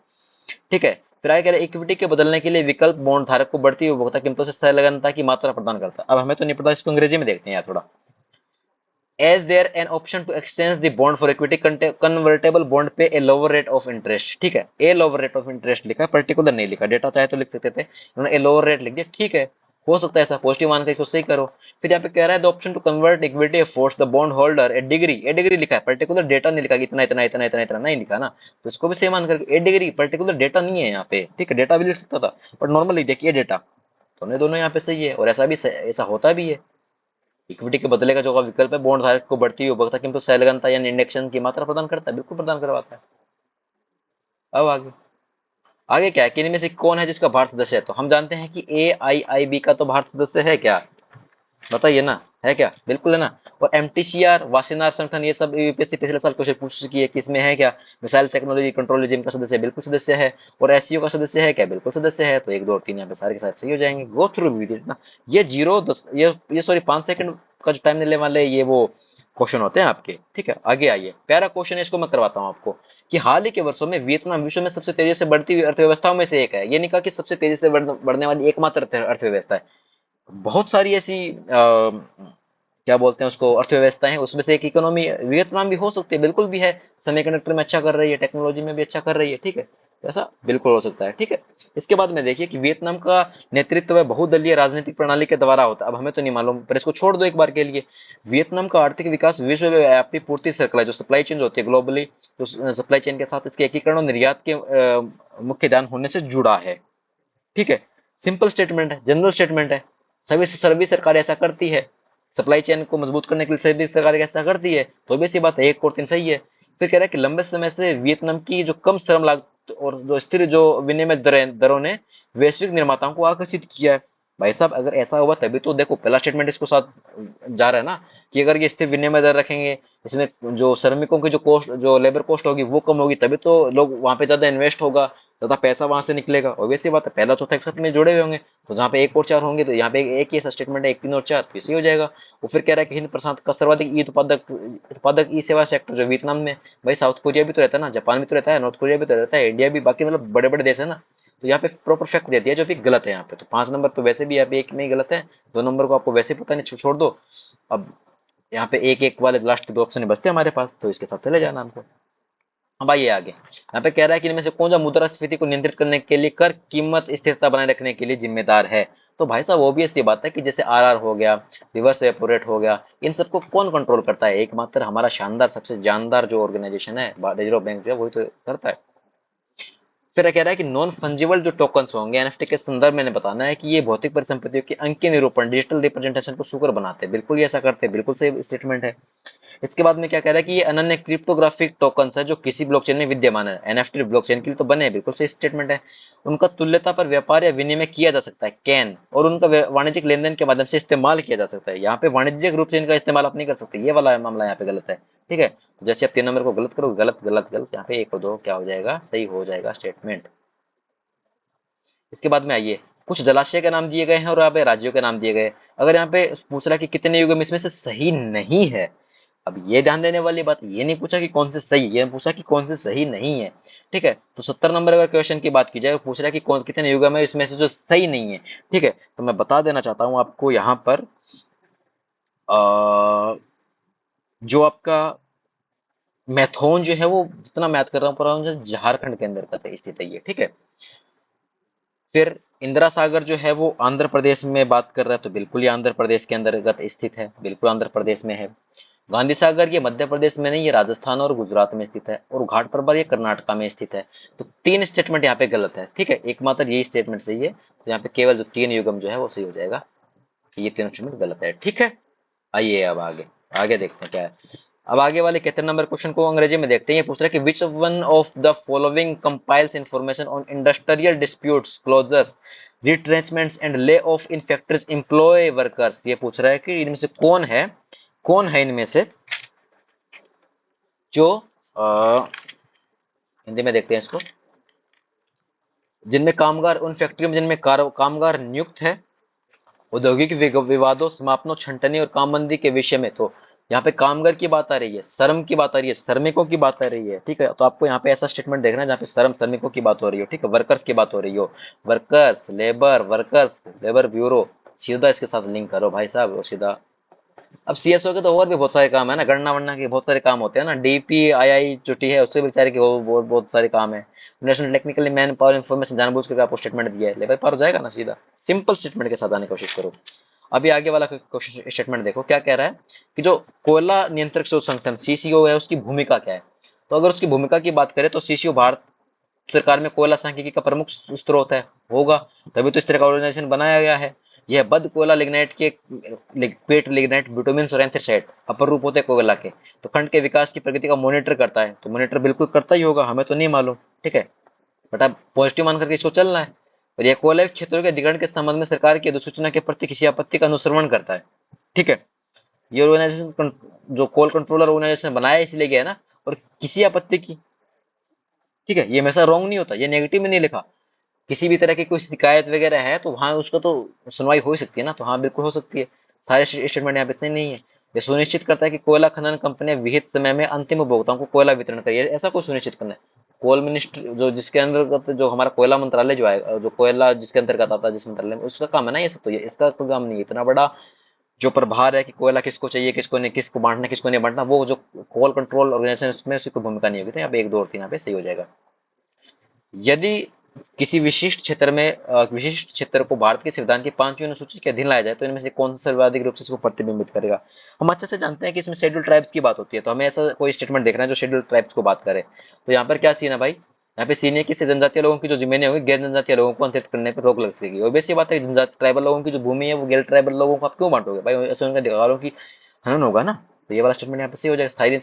ठीक है, फिर आगे कह रहे इक्विटी के बदलने के लिए विकल्प बॉन्ड धारक को बढ़ती हुई उपभोक्ता कीमतों से संलग्नता की मात्रा प्रदान करता है। अब हमें तो नहीं पता, इसको अंग्रेजी में देखते हैं यार थोड़ा। As there an option to exchange the bond for equity, convertible bond pay a lower rate of interest. ठीक है, a lower rate of interest लिखा है, पर्टिकुलर नहीं लिखा। डेटा चाहे तो लिख सकते थे, उन्होंने ए लोअर रेट लिख दिया। ठीक है, हो सकता है ऐसा, पॉजिटिव मान के इसको सही करो। फिर यहाँ पे कह रहा है the option to convert equity forces the bond holder a degree लिखा है, पर्टिकुलर डेटा नहीं लिखा कि इतना इतना इतना इतना इतना नहीं लिखा ना, तो इसको भी सही मान कर ए डिग्री, पर्टिकुलर डेटा नहीं है यहाँ पे। ठीक है, डेटा भी लिख सकता था बट नॉर्मली देखिए डेटा। दोनों दोनों यहाँ पे सही है, और ऐसा भी ऐसा होता भी है। इक्विटी के बदले का जो विकल्प है बॉन्ड धारक को बढ़ती हुई उपभोक्ता कीमतों से संलग्नता यानी इंडेक्शन की मात्रा प्रदान करता है, बिल्कुल प्रदान करवाता है। अब आगे, आगे क्या है कि इनमें से कौन है जिसका भारत सदस्य है? तो हम जानते हैं कि ए आई आई बी का तो भारत सदस्य है क्या? बताइए ना, है क्या? बिल्कुल है ना। और एमटीसीआर, वासेनार संगठन, ये सब यूपीएससी पिछले साल क्वेश्चन पूछ चुकी है कि इसमें है क्या? मिसाइल टेक्नोलॉजी कंट्रोल रिजिम का सदस्य है, बिल्कुल सदस्य है। और एससीओ का सदस्य है क्या? बिल्कुल सदस्य है। तो एक दो और तीन यहाँ पे सारे के सारे सही हो जाएंगे। गो थ्रू ना, ये जीरो दस ये सॉरी 5 सेकंड का जो टाइम लेने वाले ये वो क्वेश्चन होते हैं आपके। ठीक है, आगे आइए, प्यारा क्वेश्चन है, इसको मैं करवाता हूँ आपको। कि हाल ही के वर्षों में वियतनाम विश्व में सबसे तेजी से बढ़ती हुई अर्थव्यवस्थाओं में से एक है। ये नहीं कहा कि सबसे तेजी से बढ़ने वाली एकमात्र अर्थव्यवस्था है। बहुत सारी ऐसी क्या बोलते हैं उसको, अर्थव्यवस्था है, उसमें से एक इकोनॉमी वियतनाम भी हो सकती है, बिल्कुल भी है। सेमीकंडक्टर में अच्छा कर रही है, टेक्नोलॉजी में भी अच्छा कर रही है। ठीक है, ऐसा बिल्कुल हो सकता है। ठीक है, इसके बाद में देखिए कि वियतनाम का नेतृत्व है बहुदलीय राजनीतिक प्रणाली के द्वारा होता है। अब हमें तो नहीं मालूम, पर इसको छोड़ दो एक बार के लिए। वियतनाम का आर्थिक विकास विश्वव्यापी पूर्ति सर्कल है, जो सप्लाई चेन होती है ग्लोबली, जो सप्लाई चेन के साथ इसके एकीकरण और निर्यात के मुख्य ध्यान होने से जुड़ा है। ठीक है, सिंपल स्टेटमेंट है, जनरल स्टेटमेंट है। सभी सरकार ऐसा करती है, सप्लाई चेन को मजबूत करने के लिए सभी सरकार ऐसा करती है। तो भी सी बात है, एक और तीन सही है। फिर कह रहा है कि लंबे समय से वियतनाम की जो कम श्रम लागत और जो स्थिर जो विनिमय दरों ने वैश्विक निर्माताओं को आकर्षित किया है। भाई साहब, अगर ऐसा हुआ तभी तो देखो पहला स्टेटमेंट इसको साथ जा रहा है ना, कि अगर ये स्थिर विनिमय दर रखेंगे, इसमें जो श्रमिकों की जो कॉस्ट, जो लेबर कॉस्ट होगी वो कम होगी, तभी तो लोग वहां पे ज्यादा इन्वेस्ट होगा, ज्यादा पैसा वहां से निकलेगा। ऑब्वियस बात है, पहला चौथा एक साथ में जुड़े हुए होंगे। तो जहाँ पे एक और चार होंगे तो यहाँ पे एक ही ऐसा स्टेटमेंट है, एक तीन और चार, तो इसी हो जाएगा। वो फिर कह रहा है कि हिंद प्रशांत का सर्वाधिक ई उत्पादक ई सेवा सेक्टर जो वियतनाम में, भाई साउथ कोरिया भी तो रहता है ना, जापान भी तो रहता है, नॉर्थ कोरिया भी तो रहता है, इंडिया भी, बाकी मतलब बड़े बड़े देश है ना। तो यहाँ पे प्रॉपर फैक्ट दे दिया जो भी गलत है यहाँ पे। तो 5 नंबर तो वैसे भी यहाँ पे एक में ही गलत है, 2 नंबर को आपको वैसे पता नहीं, छोड़ दो। अब यहाँ पे एक एक वाले लास्ट के दो ऑप्शन बचते हैं हमारे पास, तो इसके साथ चले जाना हमको। अब आइए आगे, यहाँ पे कह रहा है कि इनमें से कौन सा मुद्रास्फीति को नियंत्रित करने के लिए, कर कीमत स्थिरता बनाए रखने के लिए जिम्मेदार है? तो भाई साहब ऑब्वियस ये बात है कि जैसे आरआर हो गया, रिवर्स रेपो रेट हो गया, इन सबको कौन कंट्रोल करता है? एकमात्र हमारा शानदार सबसे जानदार जो ऑर्गेनाइजेशन है रिजर्व बैंक जो है वही तो करता है। फिर कह रहा है कि नॉन फंजिबल जो टोकन्स होंगे एनएफटी के संदर्भ में बताना है कि ये भौतिक परिसंपत्तियों के अंकीय निरूपण, डिजिटल रिप्रेजेंटेशन को सुकर बनाते हैं। बिल्कुल ये ऐसा करते हैं, बिल्कुल सही स्टेटमेंट है। इसके बाद में क्या कह रहा है कि ये अनन्य क्रिप्टोग्राफिक टोकन्स है जो किसी ब्लॉकचेन में विद्यमान है। एनएफटी ब्लॉकचेन के लिए तो बने हैं, बिल्कुल सही स्टेटमेंट है। उनका तुल्यता पर व्यापार या विनिमय किया जा सकता है, कैन, और उनका वाणिज्यिक लेनदेन के माध्यम से इस्तेमाल किया जा सकता है। यहाँ पे वाणिज्यिक रूप से इनका इस्तेमाल आप नहीं कर सकते, ये वाला मामला यहाँ पे गलत है। ठीक है, तो जैसे आप 3 नंबर को गलत करो, गलत गलत गलत, यहाँ पे एक और दो क्या हो जाएगा, सही हो जाएगा स्टेटमेंट। इसके बाद में आइए, कुछ जलाशय के नाम दिए गए हैं और यहाँ पे राज्यों के नाम दिए गए। अगर यहाँ पे पूछ रहा है कि कितने युग में इसमें से सही नहीं है, अब ये ध्यान देने वाली बात, ये नहीं पूछा कि कौन से सही, ये पूछा कि कौन से सही नहीं है। ठीक है, तो 70 नंबर अगर क्वेश्चन की बात की जाए, पूछ रहा है कि कौन कितने युग्म है इसमें से जो सही नहीं है। ठीक है, तो मैं बता देना चाहता हूं आपको यहाँ पर जो आपका मैथोन जो है वो, जितना मैथ कर रहा हूँ पूरा, झारखंड के अंदर का स्थित है ये। ठीक है, फिर इंदिरा सागर जो है वो आंध्र प्रदेश में बात कर रहा है, तो बिल्कुल ये आंध्र प्रदेश के अंतर्गत स्थित है, बिल्कुल आंध्र प्रदेश में है। गांधी सागर ये मध्य प्रदेश में नहीं, ये राजस्थान और गुजरात में स्थित है। और घाट प्रभर ये कर्नाटका में स्थित है। तो तीन स्टेटमेंट यहाँ पे गलत है। ठीक है, एकमात्र यही स्टेटमेंट सही है, तो यहाँ पे केवल जो तीन युगम जो है वो सही हो जाएगा, कि ये तीनों स्टेटमेंट गलत है। ठीक है, आइए अब आगे आगे देखते हैं क्या है। अब आगे वाले 71 नंबर क्वेश्चन को अंग्रेजी में देखते हैं। ये पूछ रहा है कि which one of the following compiles information on industrial disputes, closures, retrenchments and lay off in factories employ workers. ये पूछ रहा है कि इनमें से कौन है इनमें से जो हिंदी में देखते हैं इसको, जिनमें कामगार, उन फैक्ट्री में जिनमें कामगार नियुक्त है औद्योगिक विवादों, समापनों, छंटनी और कामबंदी के विषय में। तो यहाँ पे कामगार की बात आ रही है, श्रम की बात आ रही है, श्रमिकों की बात आ रही है। ठीक है, तो आपको यहाँ पे ऐसा स्टेटमेंट देखना है जहाँ पे श्रमिकों की बात हो रही हो। ठीक है, वर्कर्स की बात हो रही हो, वर्कर्स लेबर ब्यूरो, सीधा इसके साथ लिंक करो भाई साहब, और सीधा। अब सीएसओ के तो और भी बहुत सारे काम है ना, गणना वन्ना के बहुत सारे काम होते हैं ना, डीपीआईआई जो टी है उससे भी बेचारे के बहुत सारे काम है। National technically man power information जानबूझ करके आपको स्टेटमेंट दिया है, लेबर पावर हो जाएगा ना सीधा। सिंपल स्टेटमेंट के साथ आने की कोशिश करो। अभी आगे वाला क्वेश्चन स्टेटमेंट देखो क्या कह रहा है, कि जो कोयला नियंत्रक शोध संगठन सीसीओ है उसकी भूमिका क्या है। तो अगर उसकी भूमिका की बात करें तो सीसीओ भारत सरकार में कोयला सांख्यिकी का प्रमुख स्रोत है, होगा, तभी तो इस तरह का ऑर्गेनाइजेशन बनाया गया है। यह बद कोयला लिग्नाइट के पेट लिग्नाइट ब्यूटामिन और एंथ्रासाइट अपर रूप होते हैं कोयला के, तो खंड के विकास की प्रगति का मॉनिटर करता है। तो मॉनिटर बिल्कुल करता ही होगा, हमें तो नहीं मालूम। ठीक है, बट अब पॉजिटिव मान करके इसको चलना है। और यह कोयला क्षेत्रों के अधिग्रहण के संबंध में सरकार की अधिसूचना के प्रति किसी आपत्ति का अनुश्रवण करता है। ठीक है, ये ऑर्गेनाइजेशन जो कोल कंट्रोलर ऑर्गेनाइजेशन बनाया इसलिए गया है ना, और किसी आपत्ति की। ठीक है, ये हमेशा रॉन्ग नहीं होता, ये नेगेटिव में नहीं लिखा। किसी भी तरह की कोई शिकायत वगैरह है तो वहाँ उसका तो सुनवाई हो ही सकती है ना, तो हाँ बिल्कुल हो सकती है। सारे स्टेटमेंट यहाँ पे सही नहीं है। ये सुनिश्चित करता है कि कोयला खनन कंपनियां विहित समय में अंतिम उपभोक्ताओं को कोयला वितरण करिए, ऐसा कुछ सुनिश्चित करना है। कोल मिनिस्ट्री जो जिसके अंतर्गत जो हमारा कोयला मंत्रालय जो है, जो कोयला जिसके अंतर्गत आता है जिस मंत्रालय में, उसका काम है ना ये सब। तो ये इसका कोई काम नहीं है इतना बड़ा जो प्रभार है कि कोयला किसको चाहिए किसको नहीं, किसको बांटना किसको नहीं बांटना, वो जो कोल कंट्रोल ऑर्गेनाइजेशन उसमें उसकी कोई भूमिका नहीं होगी। तो यहाँ पे 1 2 और 3 यहाँ पे सही हो जाएगा। यदि किसी विशिष्ट क्षेत्र को भारत के संविधान की 5वीं अनुसूची के अधीन लाया जाए तो इनमें से कौन सा सर्वाधिक रूप से इसको प्रतिबिंबित करेगा। हम अच्छे से जानते हैं कि इसमें शेड्यूल ट्राइब्स की बात होती है, तो हमें ऐसा कोई स्टेटमेंट देखना है जो शेड्यूल ट्राइब्स को बात करे। तो यहाँ पर क्या सीन है भाई, यहाँ पे सीन है कि इससे जनजातीय लोगों की जो जमीनें होंगी गैर जनजातीय लोगों को अंतरित करने पर रोक लग सकेगी। और वैसी बात है कि जनजातीय ट्राइबल लोगों की जो भूमि है वो गैर ट्राइबल लोगों को आप क्यों बांटोगे भाई, ऐसे उनके अधिकारों की हनन होगा ना। तो ये वाला स्टेटमेंट यहाँ पे सही हो जाएगा। स्थायी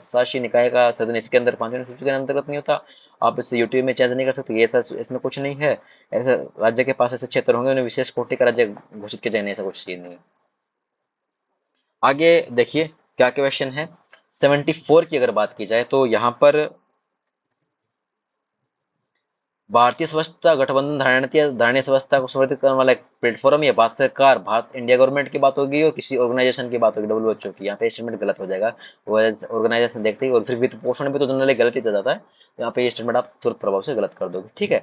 शासी निकाय का सदन इसके अंदर 5वीं अनुसूची के अंतर्गत नहीं होता। आप इसे यूटीयू में चेंज नहीं कर सकते, ये ऐसा इसमें कुछ नहीं है। ऐसा राज्य के पास ऐसे क्षेत्र होंगे उन्हें विशेष कोटि का राज्य घोषित किया जाए, ऐसा कुछ चीज नहीं है। आगे देखिए क्या क्वेश्चन है। 74 की अगर बात की जाए तो यहाँ पर भारतीय स्वच्छता गठबंधन धारणीय स्वच्छता को समर्थित करने वाला एक प्लेटफॉर्म, या भारत सरकार, भारत इंडिया गवर्नमेंट की बात होगी और किसी ऑर्गेनाइजेशन की बात होगी, डब्ल्यूएचओ की। यहाँ पे स्टेटमेंट गलत हो जाएगा। वो ऑर्गेनाइजेशन देखते ही, और फिर वित्त पोषण भी तो जनरली गलत ही दिया जाता है, तो यहाँ पे ये स्टेटमेंट आप तुरंत प्रभाव से गलत कर दोगे। ठीक है,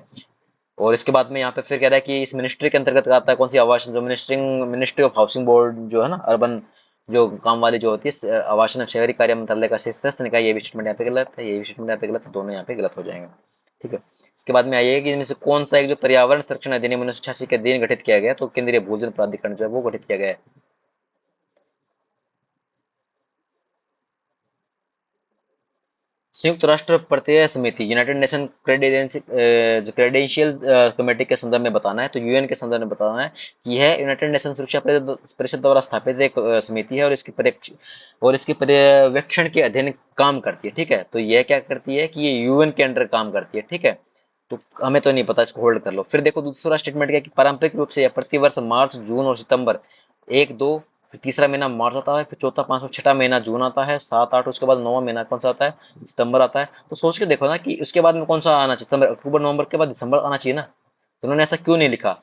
और इसके बाद में यहाँ पे फिर कह रहा है कि इस मिनिस्ट्री के अंतर्गत आता है कौन सी आवास, जो मिनिस्ट्री ऑफ हाउसिंग बोर्ड जो है ना, अर्बन जो काम वाली जो होती है, आवासन एवं शहरी कार्य मंत्रालय का शीर्षस्थ निकाय, ये भी स्टेटमेंट यहाँ पे गलत है, ये भी स्टेटमेंट यहाँ पे गलत है, दोनों यहाँ पे गलत हो जाएंगे। ठीक है, इसके बाद में आइए कि इनमें से कौन सा एक जो पर्यावरण संरक्षण अधिनियम 1986 के अधीन गठित किया गया, तो केंद्रीय भूजल प्राधिकरण जो है वो गठित किया गया है। संयुक्त राष्ट्र प्रतिरक्षण समिति, यूनाइटेड नेशन क्रेडेंशियल कमेटी के संदर्भ में बताना है, तो यूएन के संदर्भ में बताना है कि यह यूनाइटेड नेशन सुरक्षा परिषद द्वारा स्थापित एक समिति है, और इसके पर्यवेक्षण के अधीन काम करती है। ठीक है, तो यह क्या करती है कि ये यूएन के अंडर काम करती है। ठीक है, तो हमें तो नहीं पता, इसको होल्ड कर लो। फिर देखो दूसरा स्टेटमेंट क्या है कि पारंपरिक रूप से यह प्रतिवर्ष मार्च, जून और सितंबर, 1 2, फिर तीसरा महीना मार्च आता है, फिर चौथा 5 और 6ठा महीना जून आता है, 7 8, उसके बाद 9वां महीना कौन सा आता है, सितंबर आता है। तो सोच के देखो ना कि उसके बाद में कौन सा आना चाहिए, सितंबर अक्टूबर नवंबर के बाद दिसंबर आना चाहिए ना, तो उन्होंने ऐसा क्यों नहीं लिखा।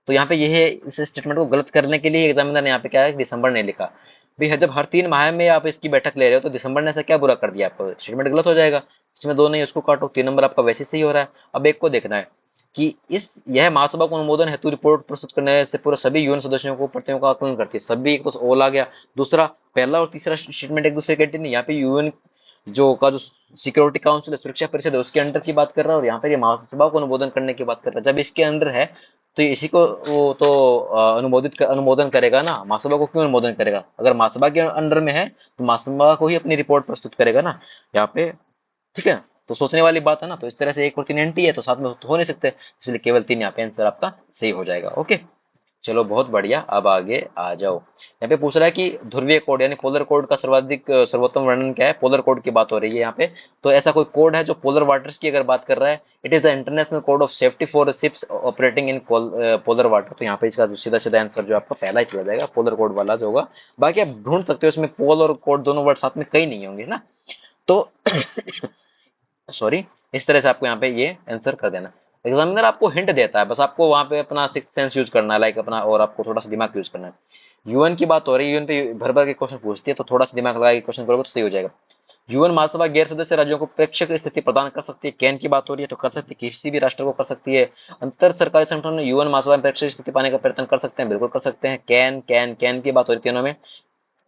तो यहाँ पे ये है, इस स्टेटमेंट को गलत करने के लिए एग्जामिनर ने यहाँ पे क्या है, दिसंबर नहीं लिखा। भाई जब हर 3 माह में आप इसकी बैठक ले रहे हो तो दिसंबर ने ऐसा क्या बुरा कर दिया आपको, स्टेटमेंट गलत हो जाएगा। इसमें दो नहीं, उसको काटो, 3 नंबर आपका वैसे सही हो रहा है। अब एक को देखना है कि इस यह महासभा को अनुमोदन हेतु रिपोर्ट प्रस्तुत करने से पूर्व सभी यूएन सदस्यों को प्रतियों का आकलन करती है। सभी, एक तो ओल आ गया। दूसरा, पहला और तीसरा स्टेटमेंट एक दूसरे के नहीं, यहाँ पे यूएन जो सिक्योरिटी काउंसिल है, सुरक्षा परिषद है, उसके अंडर की बात कर रहा है, और यहाँ पे ये महासभा को अनुमोदन करने की बात कर रहा है। जब इसके अंडर है तो इसी को वो तो अनुमोदन करेगा ना, महासभा को क्यों अनुमोदन करेगा? अगर महासभा के अंडर में है तो महासभा को ही अपनी रिपोर्ट प्रस्तुत करेगा ना यहाँ पे, ठीक है। तो सोचने वाली बात है ना। तो इस तरह से एक और 3 एंटी है तो साथ में तो हो नहीं सकते, इसलिए केवल 3 यहाँ पे आंसर आपका सही हो जाएगा। ओके, चलो बहुत बढ़िया। अब आगे आ जाओ। यहाँ पे पूछ रहा है कि ध्रुवीय कोड यानी पोलर कोड का सर्वोत्तम वर्णन क्या है। पोलर कोड की बात हो रही है यहाँ पे। तो ऐसा कोई कोड है जो पोलर वाटर्स की अगर बात कर रहा है, it is the international code of safety for ships operating in polar water. तो यहाँ पे इसका सीधा सीधा आंसर जो आपका पहला ही चला जाएगा, पोलर कोड वाला जो होगा। बाकी आप ढूंढ सकते हो, इसमें पोल और कोड दोनों वर्ड साथ में कहीं नहीं होंगे ना, तो सॉरी, इस तरह से आपको यहाँ पे ये आंसर कर देना। एग्जामिनर आपको हिंट देता है, बस आपको वहां पे अपना सिक्स सेंस यूज करना है, लाइक अपना, और आपको थोड़ा सा दिमाग यूज करना है। यूएन की बात हो रही है, यूएन पे भर भर के क्वेश्चन पूछती है, तो थोड़ा सा दिमाग लगा के क्वेश्चन करोगे तो सही हो जाएगा। यूएन महासभा गैर सदस्य राज्यों को प्रेक्षक स्थिति प्रदान कर सकती है। कैन की बात हो रही है तो कर सकती है, किसी भी राष्ट्र को कर सकती है। अंतर सरकारी संगठन यूएन महासभा में प्रेक्षक स्थिति पाने का प्रयत्न कर सकते हैं, बिल्कुल कर सकते हैं। कैन कैन कैन की बात हो रही है तीनों में।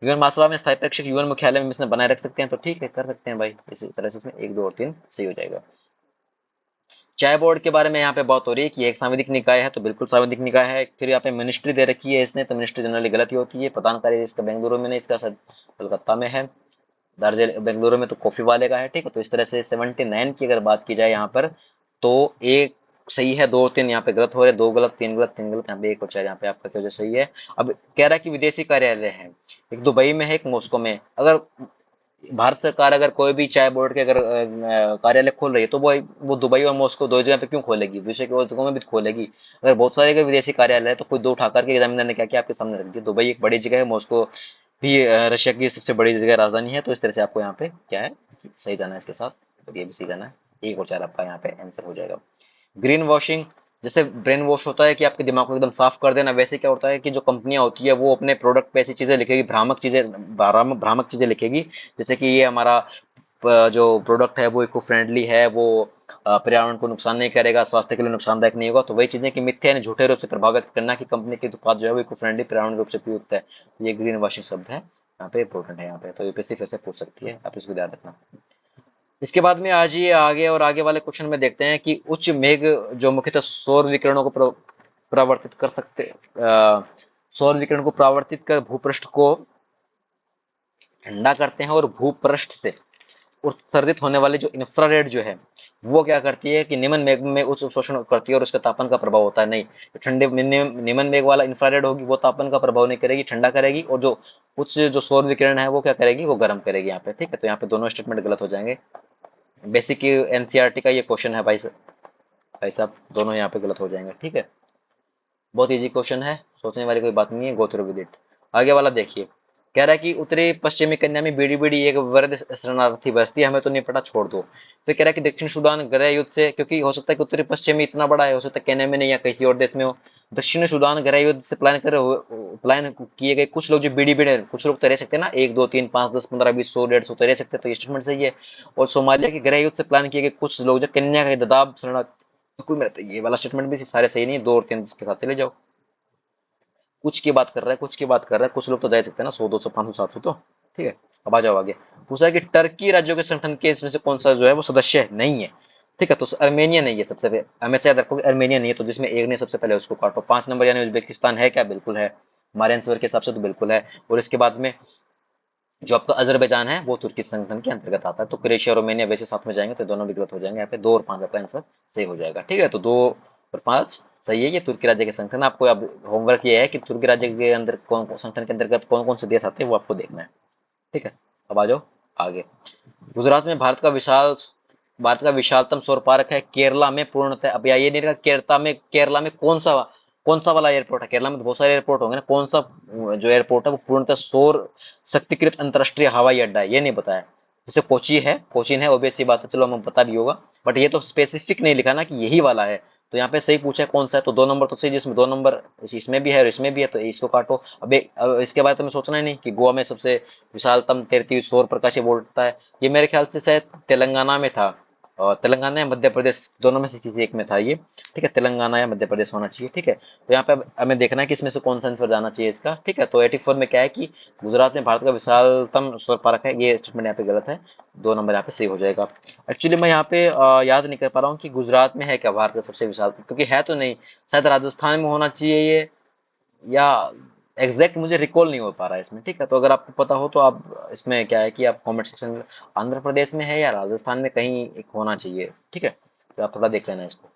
यूएन महासभा में स्थायी प्रेक्षक यूएन मुख्यालय में इसमें बनाए रख सकते हैं, तो ठीक है, कर सकते हैं भाई। इसी तरह से इसमें 1, 2 और 3 सही हो जाएगा। चाय बोर्ड के बारे में यहाँ पे बात हो रही है कि एक सांविधिक निकाय है, तो बिल्कुल सांविधिक निकाय है। फिर यहाँ पे मिनिस्ट्री दे रखी है इसने, तो मिनिस्ट्री जनरली गलत ही होती है। प्रधान कार्य इसका बेंगलुरु में नहीं, इसका शायद कोलकाता में है। दार्जिलिंग, बेंगलुरु में तो कॉफी वाले का है, ठीक है। तो इस तरह से 79 की अगर बात की जाए यहाँ पर, तो एक सही है, 2 और 3 यहाँ पे गलत हो रहे हैं, 2 गलत, 3 गलत, 3 गलत, यहाँ पे 1 और 4 यहाँ पे आपका क्या हो जाए सही है। अब कह रहा है कि विदेशी कार्यालय है, एक दुबई में है, एक मॉस्को में। अगर भारत सरकार अगर कोई भी चाय बोर्ड के अगर कार्यालय खोल रही है, तो वो दुबई और मॉस्को दो जगह पे क्यों खोलेगी, विश्व की और जगहों में भी तो खोलेगी। अगर बहुत सारे अगर विदेशी कार्यालय है तो कोई दो उठा करके एग्जामिनर ने क्या किया, आपके सामने रख दिया। दुबई एक बड़ी जगह है, मॉस्को भी रशिया की सबसे बड़ी जगह राजधानी है। तो इस तरह से आपको यहाँ पे क्या है, सही जाना है इसके साथ, तो ये भी सही जाना है। 1 और 4 आपका यहाँ पे आंसर हो जाएगा। ग्रीन वॉशिंग, जैसे ब्रेन वॉश होता है कि आपके दिमाग को एकदम साफ कर देना, वैसे क्या होता है कि जो कंपनियां होती है वो अपने प्रोडक्ट पे ऐसी चीजें लिखेगी, भ्रामक चीजें लिखेगी। जैसे कि ये हमारा जो प्रोडक्ट है वो इको फ्रेंडली है, वो पर्यावरण को नुकसान नहीं करेगा, स्वास्थ्य के लिए नुकसानदायक नहीं होगा। तो वही चीजें कि मिथ्या यानी झूठे रूप से प्रभावित करना कि कंपनी के उत्पाद जो है वो इको फ्रेंडली, पर्यावरण रूप से उपयुक्त है। तो ये ग्रीन वॉशिंग शब्द है, यहाँ पे इंपॉर्टेंट है। यहाँ पे तो यूपीएससी फिर से पूछ सकती है, आप इसको ध्यान रखना। इसके बाद में आज ये आगे और आगे वाले क्वेश्चन में देखते हैं कि उच्च मेघ जो मुख्यतः सौर विकिरणों को परावर्तित कर सकते, सौर विकिरण को परावर्तित कर भूपृष्ठ को ठंडा करते हैं, और भूपृष्ठ से उत्सर्जित होने वाली जो इंफ्रारेड जो है वो क्या करती है कि निम्न मेघ में उच्च अवशोषण करती है, और उसका तापन का प्रभाव होता है नहीं। तो ठंडे निम्न मेघ वाला इंफ्रारेड होगी, वो तापन का प्रभाव नहीं करेगी, ठंडा करेगी। और जो उच्च जो सौर विकिरण है वो क्या करेगी, वो गर्म करेगी यहाँ पे, ठीक है। तो यहाँ पे दोनों स्टेटमेंट गलत हो जाएंगे। बेसिक एनसीईआरटी का ये क्वेश्चन है भाई भाई साहब, दोनों यहाँ पे गलत हो जाएंगे, ठीक है। बहुत इजी क्वेश्चन है, सोचने वाली कोई बात नहीं है, गो थ्रू विद इट। आगे वाला देखिए, कह रहा है कि उत्तरी पश्चिमी कन्या में बीड़ी बीड़ी एक वृद्ध शरणार्थी बस्ती, हमें तो नहीं पता, छोड़ दो। फिर कह रहा है कि दक्षिण सूडान गृह युद्ध से, क्योंकि हो सकता है कि उत्तरी पश्चिमी इतना बड़ा है, हो सकता है कन्या में नहीं या किसी और देश में हो। दक्षिण सूडान गृह युद्ध से प्लान किए गए कुछ लोग जो बीड़ी बीड़ी, कुछ लोग तो रह सकते हैं ना, 1, 2, 3, 5, 10, 15, 20, 100, 150 तो ये स्टेटमेंट सही है। और सोमालिया के गृह युद्ध से प्लान किए गए कुछ लोग जो कन्या के ददाब शरणार्थी, कोई मेरा तो ये वाला स्टेटमेंट भी सारे सही नहीं है। 2 और 3 के साथ चले जाओ। कुछ की बात कर रहा है, कुछ की बात कर रहा है, कुछ लोग तो जा सकते हैं ना, 100, 200, 500, 700 तो, ठीक है। अब आ जाओ आगे। पूछा है कि टर्की राज्यों के संगठन के इसमें से कौन सा जो है वो सदस्य नहीं है, ठीक है। तो अर्मेनिया नहीं है सबसे पहले, हमेशा याद रखो कि अर्मेनिया नहीं है। तो जिसमें एक नहीं, सबसे पहले उसको काटो। 5 नंबर यानी उज्बेकिस्तान है क्या, बिल्कुल है, हमारे आंसर के हिसाब से तो बिल्कुल है। और इसके बाद में जो आपका अजरबैजान है वो तुर्की संगठन के अंतर्गत आता है। तो क्रोएशिया और रोमानिया वैसे साथ में जाएंगे तो दोनों भी गलत हो जाएंगे। यहाँ पे 2 और 5 आपका आंसर सही हो जाएगा, ठीक है। तो 2 और 5 सही है। ये तुर्की राज्य के संगठन, आपको अब होमवर्क ये है कि तुर्की राज्य के अंदर संगठन के अंतर्गत कौन कौन से देश आते हैं वो आपको देखना है, ठीक है। अब आ जाओ आगे। गुजरात में भारत का विशालतम सौर पार्क है केरला में पूर्णतः। अब ये नहीं रखा केरला में कौन सा वाला एयरपोर्ट है। केरला में तो बहुत सारे एयरपोर्ट होंगे ना, कौन सा जो एयरपोर्ट है वो पूर्णतः सौर शक्तिकृत अंतरराष्ट्रीय हवाई अड्डा है, ये नहीं बताया। जैसे कोचीन है, ऑब्वियस सी बात है, चलो हमें पता भी होगा, बट ये तो स्पेसिफिक नहीं लिखा ना कि यही वाला है। तो यहाँ पे सही पूछा है कौन सा है, तो 2 नंबर तो सही, जिसमें 2 नंबर इसमें भी है और इसमें भी है, तो इसको काटो। अब इसके बाद तुम्हें सोचना ही नहीं कि गोवा में सबसे विशालतम तैरती हुई सौर प्रकाश बोलता है, ये मेरे ख्याल से शायद तेलंगाना में था, और तेलंगाना या मध्य प्रदेश दोनों में से किसी एक में था ये। ठीक है, तेलंगाना या मध्य प्रदेश होना चाहिए। ठीक है, तो यहाँ पे अब हमें देखना है कि इसमें से कौन सा आंसर जाना चाहिए इसका। ठीक है, तो 84 में क्या है कि गुजरात में भारत का विशालतम सौर पार्क है, ये स्टेटमेंट यहाँ पे गलत है। 2 नंबर यहाँ पे सही हो जाएगा। एक्चुअली मैं यहाँ पे याद नहीं कर पा रहा हूँ कि गुजरात में है क्या भारत का सबसे विशाल, क्योंकि है तो नहीं, शायद राजस्थान में होना चाहिए ये, या एग्जैक्ट मुझे रिकॉल नहीं हो पा रहा है इसमें। ठीक है, तो अगर आपको पता हो तो आप इसमें क्या है कि आप कमेंट सेक्शन में, आंध्र प्रदेश में है या राजस्थान में कहीं एक होना चाहिए। ठीक है, तो आप थोड़ा देख लेना इसको।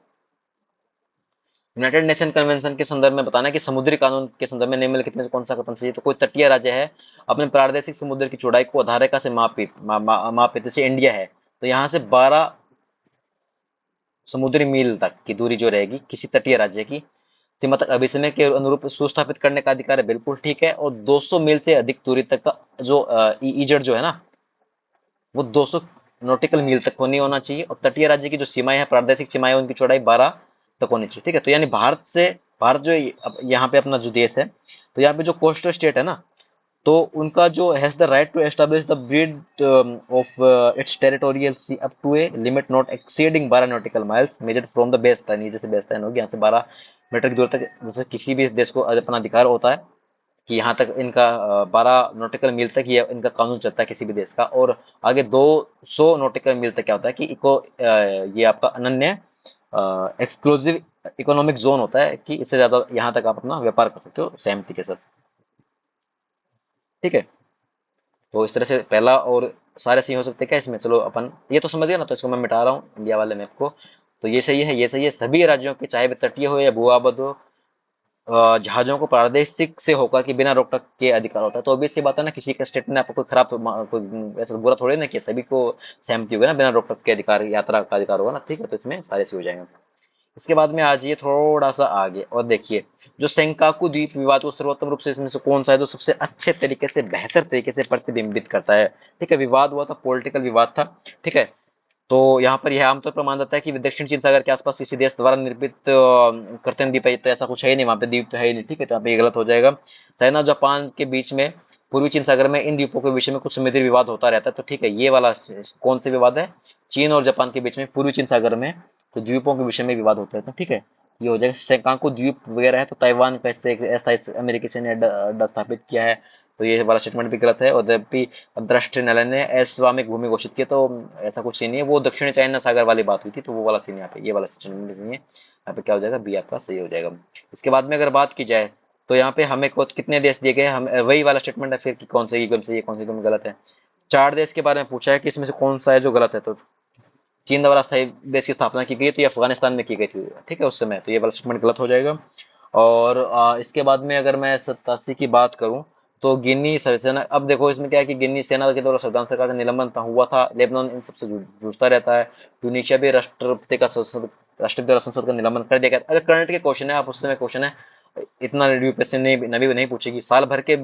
यूनाइटेड नेशन कन्वेंशन के संदर्भ में बताना कि समुद्री कानून के संदर्भ में निम्नलिखित में से कौन सा कथन सही है। तो कोई तटीय राज्य है अपने प्रादेशिक समुद्र की चौड़ाई को आधार रेखा से मापित, जैसे इंडिया है, तो यहाँ से 12 समुद्री मील तक की दूरी जो रहेगी किसी तटीय राज्य की सीमा तक अभिसमय के अनुरूप सुस्थापित करने का अधिकार है, बिल्कुल ठीक है। और 200 मील से अधिक दूरी तक का जो ईजड़ जो है ना, वो 200 नॉटिकल मील तक होनी होना चाहिए। और तटीय राज्य की जो सीमाएं हैं, प्रादेशिक सीमाएं, उनकी चौड़ाई 12 तक होनी चाहिए। ठीक है, तो यानी भारत जो यहाँ पे अपना जो देश है, तो यहाँ पे जो कोस्टल स्टेट है ना, तो उनका जो has the right to establish the breadth of its territorial sea up to a limit not exceeding 12 nautical miles measured from the base line, जैसे बेस लाइन होगी यहाँ से 12 मीटर की दूर तक, जैसे किसी भी देश को अपना अधिकार होता है कि यहाँ तक इनका 12 नॉटिकल मील तक ये इनका कानून चलता है किसी भी देश का। और आगे 200 नॉटिकल मील तक क्या होता है कि इको ये आपका अनन्य एक्सक्लूसिव इकोनॉमिक जोन होता है, कि इससे ज्यादा यहाँ तक आप अपना व्यापार कर सकते हो सहमति के साथ। ठीक है, तो इस तरह से पहला और सारे सही हो सकते हैं क्या इसमें, चलो अपन ये तो समझ गए ना, तो इसको मैं मिटा रहा हूँ इंडिया वाले मैप को। तो ये सही है, ये सही है। सभी राज्यों के चाहे वे तटीय हो या भूआबद हो, जहाजों को प्रादेशिक से होकर कि बिना रोक टोक के अधिकार होता है। तो obvious सी बात है ना, किसी का स्टेट ने आपको कोई खराब कोई ऐसा बुरा थोड़ी ना किया, सभी को सहमति होगा ना, बिना रोक टोक के अधिकार, यात्रा का अधिकार होगा ना। ठीक है, तो इसमें सारे सही हो जाएंगे। इसके बाद में आ जाइए थोड़ा सा आगे और देखिए, जो सेंकाकू द्वीप विवाद को सर्वोत्तम रूप से इसमें से कौन सा है जो सबसे अच्छे तरीके से, बेहतर तरीके से प्रतिबिंबित करता है। ठीक है, विवाद हुआ था, पॉलिटिकल विवाद था। ठीक है, तो यहाँ पर यह आमतौर पर माना जाता है कि दक्षिण चीन सागर के आसपास किसी देश द्वारा निर्मित कृत्रिम द्वीप है, तो ऐसा कुछ है ही नहीं, वहाँ पे द्वीप तो है ही नहीं। ठीक है, तो यहाँ पे ये गलत हो जाएगा। चाइना और जापान के बीच में पूर्वी चीन सागर में इन द्वीपों के विषय में कुछ समुद्री विवाद होता रहता है। तो ठीक है, ये वाला कौन से विवाद है, चीन और जापान के बीच में पूर्वी चीन सागर में तो द्वीपों के विषय में विवाद होता है। तो ठीक है, ये हो जाएगा। सेकाकू द्वीप वगैरह है तो ताइवान का इससे ऐसा अमेरिकी से ने अड्डा स्थापित किया है, तो ये वाला स्टेटमेंट भी गलत है। और जबकि अंतरराष्ट्रीय न्यायालय ने अस्वामिक भूमि घोषित किया, तो ऐसा कुछ नहीं है, वो दक्षिणी चाइना सागर वाली बात हुई थी, तो वो वाला सीन यहाँ पे, ये वाला स्टेटमेंट नहीं है। यहाँ पे क्या हो जाएगा, बी आपका सही हो जाएगा। इसके बाद में अगर बात की जाए तो यहाँ पे हमें कितने देश दिए गए, हम वही वाला स्टेटमेंट है फिर कि कौन से एकदम सही है, कौन से एकदम गलत है। 4 देश के बारे में पूछा है कि इसमें से कौन सा है जो गलत है, तो चीन द्वारा स्थायी देश की स्थापना की गई, तो ये अफगानिस्तान में की गई थी। ठीक है, उस समय, तो ये वाला स्टेटमेंट गलत हो जाएगा। और इसके बाद में अगर मैं 87 की बात करूं, तो गिनी सेना, अब देखो इसमें क्या है कि गिनी सेना के द्वारा सद्दाम सरकार का निलंबन था हुआ था, लेबनान इन सबसे जूझता रहता है। ट्यूनीशिया भी राष्ट्रपति का राष्ट्रपति द्वारा संसद का निलंबन कर दिया गया। अगर करंट के क्वेश्चन है, आप उस समय क्वेश्चन है, इतना यूपीएससी नहीं पूछेगी साल भर के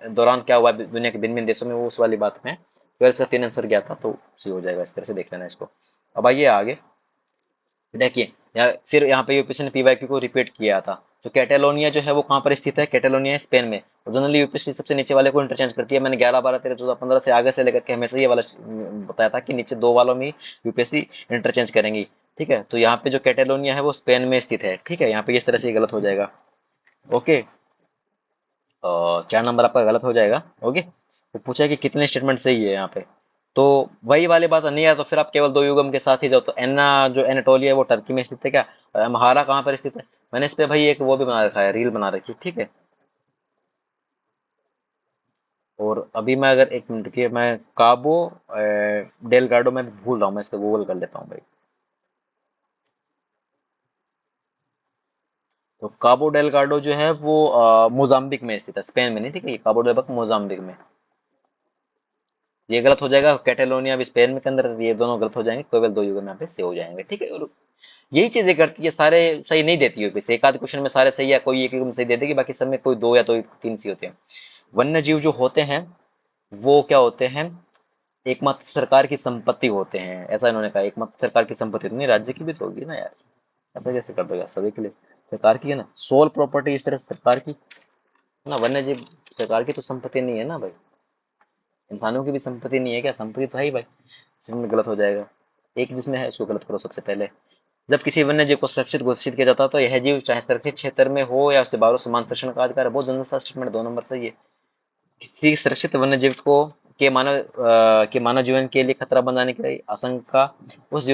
दौरान क्या हुआ दुनिया के भिन्न भिन्न देशों में, वो उस वाली बात में 12 का 3 आंसर गया था, तो सही हो जाएगा। इस तरह से देख लेना इसको। अब आइए आगे देखिए, फिर यहाँ पे यूपीएससी ने पीवाईक्यू को रिपीट किया था। तो कैटेलोनिया जो है वो कहाँ पर स्थित है, कैटेलोनिया है स्पेन में। और जनरली यूपीएससी सबसे नीचे वाले को इंटरचेंज करती है। मैंने 11 12 13 14 15 से आगे से लेकर के हमेशा ये वाला बताया था कि नीचे दो वालों में यूपीएससी इंटरचेंज करेंगी। ठीक है, तो यहाँ पे जो कैटेलोनिया है वो स्पेन में स्थित है। ठीक है, यहाँ पे इस तरह से ये गलत हो जाएगा। ओके, 4 नंबर आपका गलत हो जाएगा। ओके, तो पूछा है कि कितने स्टेटमेंट सही है यहाँ पे, तो वही वाली बात नहीं है, तो फिर आप केवल दो युगम के साथ ही जाओ। तो एना जो एनाटोलिया है वो टर्की में स्थित है क्या, और अम्हारा कहाँ पर स्थित है। मैंने इस पे भाई एक वो भी बना रखा है, रील बना रखी है। ठीक है, और अभी मैं अगर एक मिनट की, मैं काबो डेलगाडो में भूल रहा हूँ, मैं इसका गूगल कर लेता हूँ भाई। तो काबो डेलगाडो जो है वो मोजाम्बिक में स्थित है, स्पेन में नहीं। ठीक है, ये काबो डेलगाडो मोजाम्बिक में, ये गलत हो जाएगा। कैटेलोनिया भी स्पेन में के अंदर, ये दोनों गलत हो जाएंगे, केवल दो युग में यहाँ पे से हो जाएंगे। ठीक है, और यही चीजें करती है, सारे सही नहीं देती यूपीएससी। एक आध क्वेश्चन में सारे सही या कोई एक एकदम सही दे देगी, बाकी सब में कोई दो या तो तीन सी होते हैं। वन्य जीव जो होते हैं वो क्या होते हैं, एकमात्र सरकार की संपत्ति होते हैं, ऐसा इन्होंने कहा। एकमात्र सरकार की संपत्ति तो नहीं, राज्य की भी तो होगी ना यार। ऐसा कैसे कर दोगे आप सभी के लिए? सरकार की है ना सोल प्रॉपर्टी, इस तरह से सरकार की ना, वन्य जीव सरकार की तो संपत्ति नहीं है ना भाई। इंसानों की भी संपत्ति नहीं है क्या? संपत्ति तो है ही भाई। इसमें गलत हो जाएगा। एक जिसमें है उसको गलत करो सबसे पहले। जब किसी वन्य जीव को सुरक्षित घोषित किया जाता है तो यह जीव चाहे सुरक्षित क्षेत्र में हो या उससे बाहर समान संरक्षण का अधिकार है। बहुत जनरल सा स्टेटमेंट, 2 नंबर सही है। किसी सुरक्षित वन्य जीव को के मानव जीवन के लिए खतरा बनाने की आशंका उस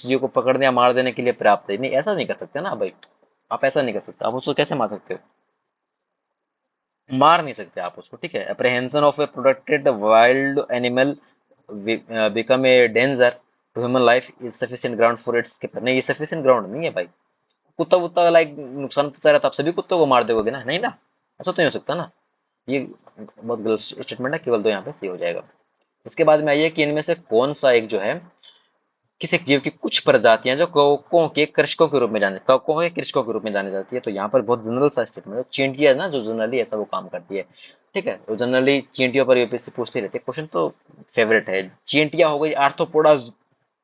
जीव को पकड़ने या मार देने के लिए पर्याप्त है। नहीं, ऐसा नहीं कर सकते ना भाई। आप ऐसा नहीं कर सकते, आप उसको कैसे मार सकते हो? मार नहीं सकते आप उसको, ठीक है। Apprehension of a protected wild animal become a danger to human life is sufficient ground for its keeper. नहीं, ये सफिशिएंट ग्राउंड नहीं है भाई। कुत्ता वुत्ता लाइक नुकसान पहुंचा रहा था, आप सभी कुत्तों को मार दोगे ना? नहीं ना, ऐसा तो नहीं हो सकता ना। ये बहुत गलत स्टेटमेंट है, केवल दो यहाँ पे सही हो जाएगा। इसके बाद में आइए कि इनमें से कौन सा एक जो है, किसी एक जीव की कुछ प्रजातियां जो कौकों के कृषकों के रूप में जाने कौकों के कृषकों के रूप में जानी जाती है। तो यहाँ पर बहुत जनरल सा स्टेटमेंट है। चींटियां है ना जो जनरली ऐसा वो काम करती है, ठीक है। वो जनरली चींटियों पर यूपीएससी पूछती रहती है क्वेश्चन, तो फेवरेट है। चींटियां हो गई आर्थ्रोपोडा,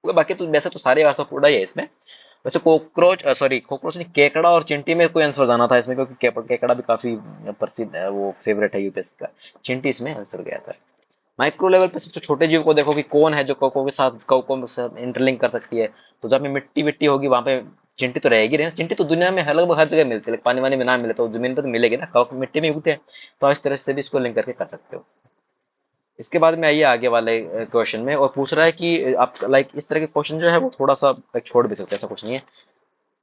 बाकी तो वैसे तो सारे आर्थ्रोपोडा ही है इसमें। वैसे कॉकरोच, सॉरी कॉकरोच नहीं, केकड़ा और चिंटी में कोई आंसर जाना था इसमें, क्योंकि केकड़ा भी काफी प्रसिद्ध है, वो फेवरेट है यूपीएससी का। चिंटी इसमें आंसर गया था। माइक्रो लेवल पे सबसे छोटे जीव को देखो कि कौन है जो कौकों के साथ इंटरलिंक कर सकती है। तो जहाँ पे मिट्टी मिट्टी होगी वहां पे चिंटी तो रहेगी ना। चिंटी तो दुनिया में लगभग हर जगह मिलती है, पानी वानी में ना मिले तो जमीन पर तो मिलेगी ना, कौक मिट्टी में उगते हैं। तो इस तरह से भी इसको लिंक करके कर सकते हो। इसके बाद में आइए आगे वाले क्वेश्चन में, और पूछ रहा है कि आप लाइक इस तरह के क्वेश्चन जो है वो थोड़ा सा like, छोड़ भी सकते हैं, ऐसा कुछ नहीं है।